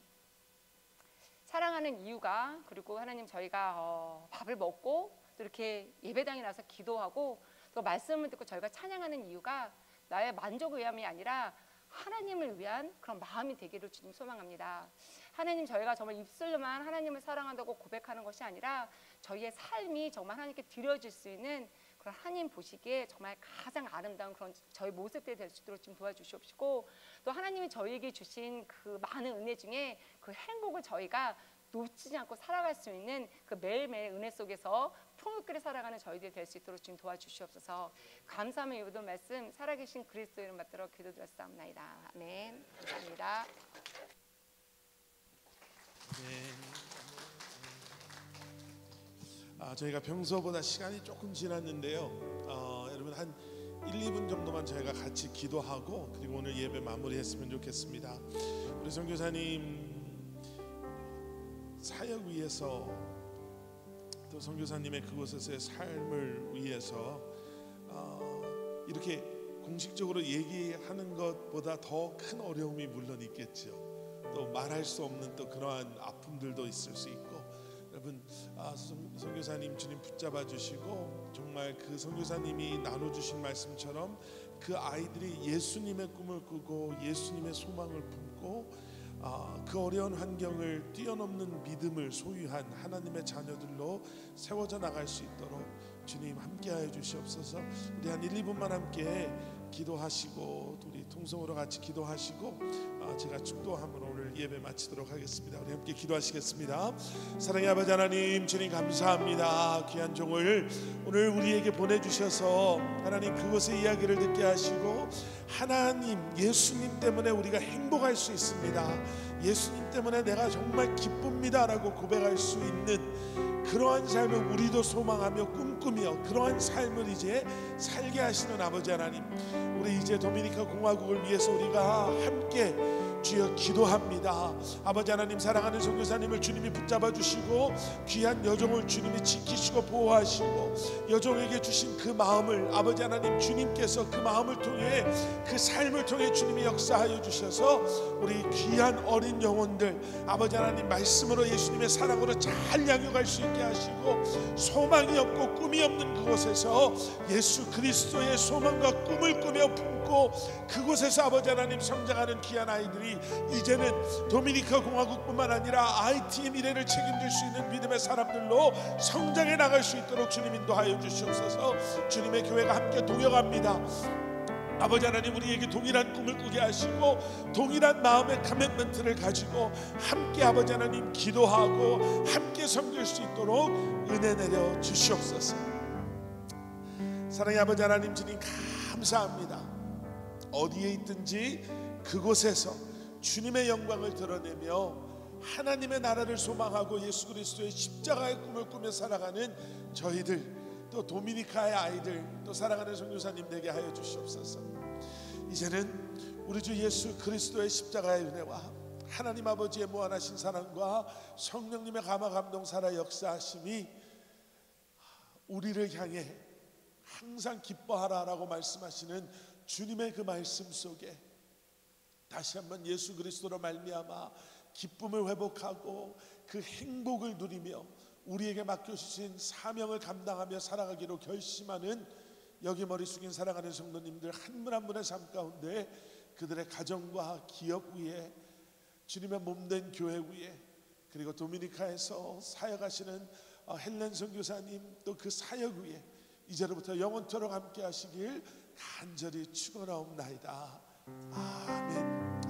사랑하는 이유가, 그리고 하나님 저희가 밥을 먹고 또 이렇게 예배당에 나서 기도하고 또 말씀을 듣고 저희가 찬양하는 이유가 나의 만족을 위함이 아니라 하나님을 위한 그런 마음이 되기를 주님 소망합니다. 하나님, 저희가 정말 입술로만 하나님을 사랑한다고 고백하는 것이 아니라 저희의 삶이 정말 하나님께 드려질 수 있는 그런 하나님 보시기에 정말 가장 아름다운 그런 저희 모습들이 될 수 있도록 좀 도와주시옵시고, 또 하나님이 저희에게 주신 그 많은 은혜 중에 그 행복을 저희가 놓치지 않고 살아갈 수 있는 그 매일매일 은혜 속에서 풍요롭게 살아가는 저희들이 될 수 있도록 좀 도와주시옵소서. 감사하며 이 모든 말씀 살아계신 그리스도 이름 받들어 기도드렸사옵나이다. 아멘. 감사합니다. 저희가 평소보다 시간이 조금 지났는데요. 여러분 한 1-2분 정도만 저희가 같이 기도하고 그리고 오늘 예배 마무리했으면 좋겠습니다. 우리 선교사님 사역 위해서 또 선교사님의 그곳에서의 삶을 위해서 이렇게 공식적으로 얘기하는 것보다 더 큰 어려움이 물론 있겠죠. 또 말할 수 없는 또 그러한 아픔들도 있을 수 있고, 여러분 선교사님 주님 붙잡아 주시고 정말 그 선교사님이 나눠주신 말씀처럼 그 아이들이 예수님의 꿈을 꾸고 예수님의 소망을 품고 그 어려운 환경을 뛰어넘는 믿음을 소유한 하나님의 자녀들로 세워져 나갈 수 있도록 주님 함께하여 주시옵소서. 우리 한 1-2분만 함께 기도하시고 우리 통성으로 같이 기도하시고 제가 축도함으로 오늘 예배 마치도록 하겠습니다. 우리 함께 기도하시겠습니다. 사랑의 아버지 하나님, 주님 감사합니다. 귀한 종을 오늘 우리에게 보내주셔서 하나님 그곳의 이야기를 듣게 하시고 하나님 예수님 때문에 우리가 행복할 수 있습니다. 예수님 때문에 내가 정말 기쁩니다 라고 고백할 수 있는 그러한 삶을 우리도 소망하며 꿈꾸며 그러한 삶을 이제 살게 하시는 아버지 하나님, 우리 이제 도미니카 공화국을 위해서 우리가 함께 주여 기도합니다. 아버지 하나님, 사랑하는 선교사님을 주님이 붙잡아 주시고 귀한 여종을 주님이 지키시고 보호하시고 여종에게 주신 그 마음을 아버지 하나님 주님께서 그 마음을 통해 그 삶을 통해 주님이 역사하여 주셔서 우리 귀한 어린 영혼들 아버지 하나님 말씀으로 예수님의 사랑으로 잘 양육할 수 있게 하시고 소망이 없고 꿈이 없는 그곳에서 예수 그리스도의 소망과 꿈을 꾸며 품고 그곳에서 아버지 하나님 성장하는 귀한 아이들이 이제는 도미니카 공화국뿐만 아니라 IT의 미래를 책임질 수 있는 믿음의 사람들로 성장해 나갈 수 있도록 주님 인도하여 주시옵소서. 주님의 교회가 함께 동역합니다. 아버지 하나님, 우리에게 동일한 꿈을 꾸게 하시고 동일한 마음의 커밋먼트를 가지고 함께 아버지 하나님 기도하고 함께 섬길 수 있도록 은혜 내려 주시옵소서. 사랑의 아버지 하나님, 주님 감사합니다. 어디에 있든지 그곳에서 주님의 영광을 드러내며 하나님의 나라를 소망하고 예수 그리스도의 십자가의 꿈을 꾸며 살아가는 저희들, 또 도미니카의 아이들, 또 사랑하는 선교사님 되게 하여 주시옵소서. 이제는 우리 주 예수 그리스도의 십자가의 은혜와 하나님 아버지의 무한하신 사랑과 성령님의 감화 감동 살아 역사하심이 우리를 향해 항상 기뻐하라라고 말씀하시는 주님의 그 말씀 속에 다시 한번 예수 그리스도로 말미암아 기쁨을 회복하고 그 행복을 누리며 우리에게 맡겨주신 사명을 감당하며 살아가기로 결심하는 여기 머리 숙인 사랑하는 성도님들 한 분 한 분의 삶 가운데 그들의 가정과 기업 위에 주님의 몸된 교회 위에 그리고 도미니카에서 사역하시는 헬렌 선교사님 또 그 사역 위에 이제로부터 영원토록 함께 하시길 간절히 축원하옵나이다. 아멘.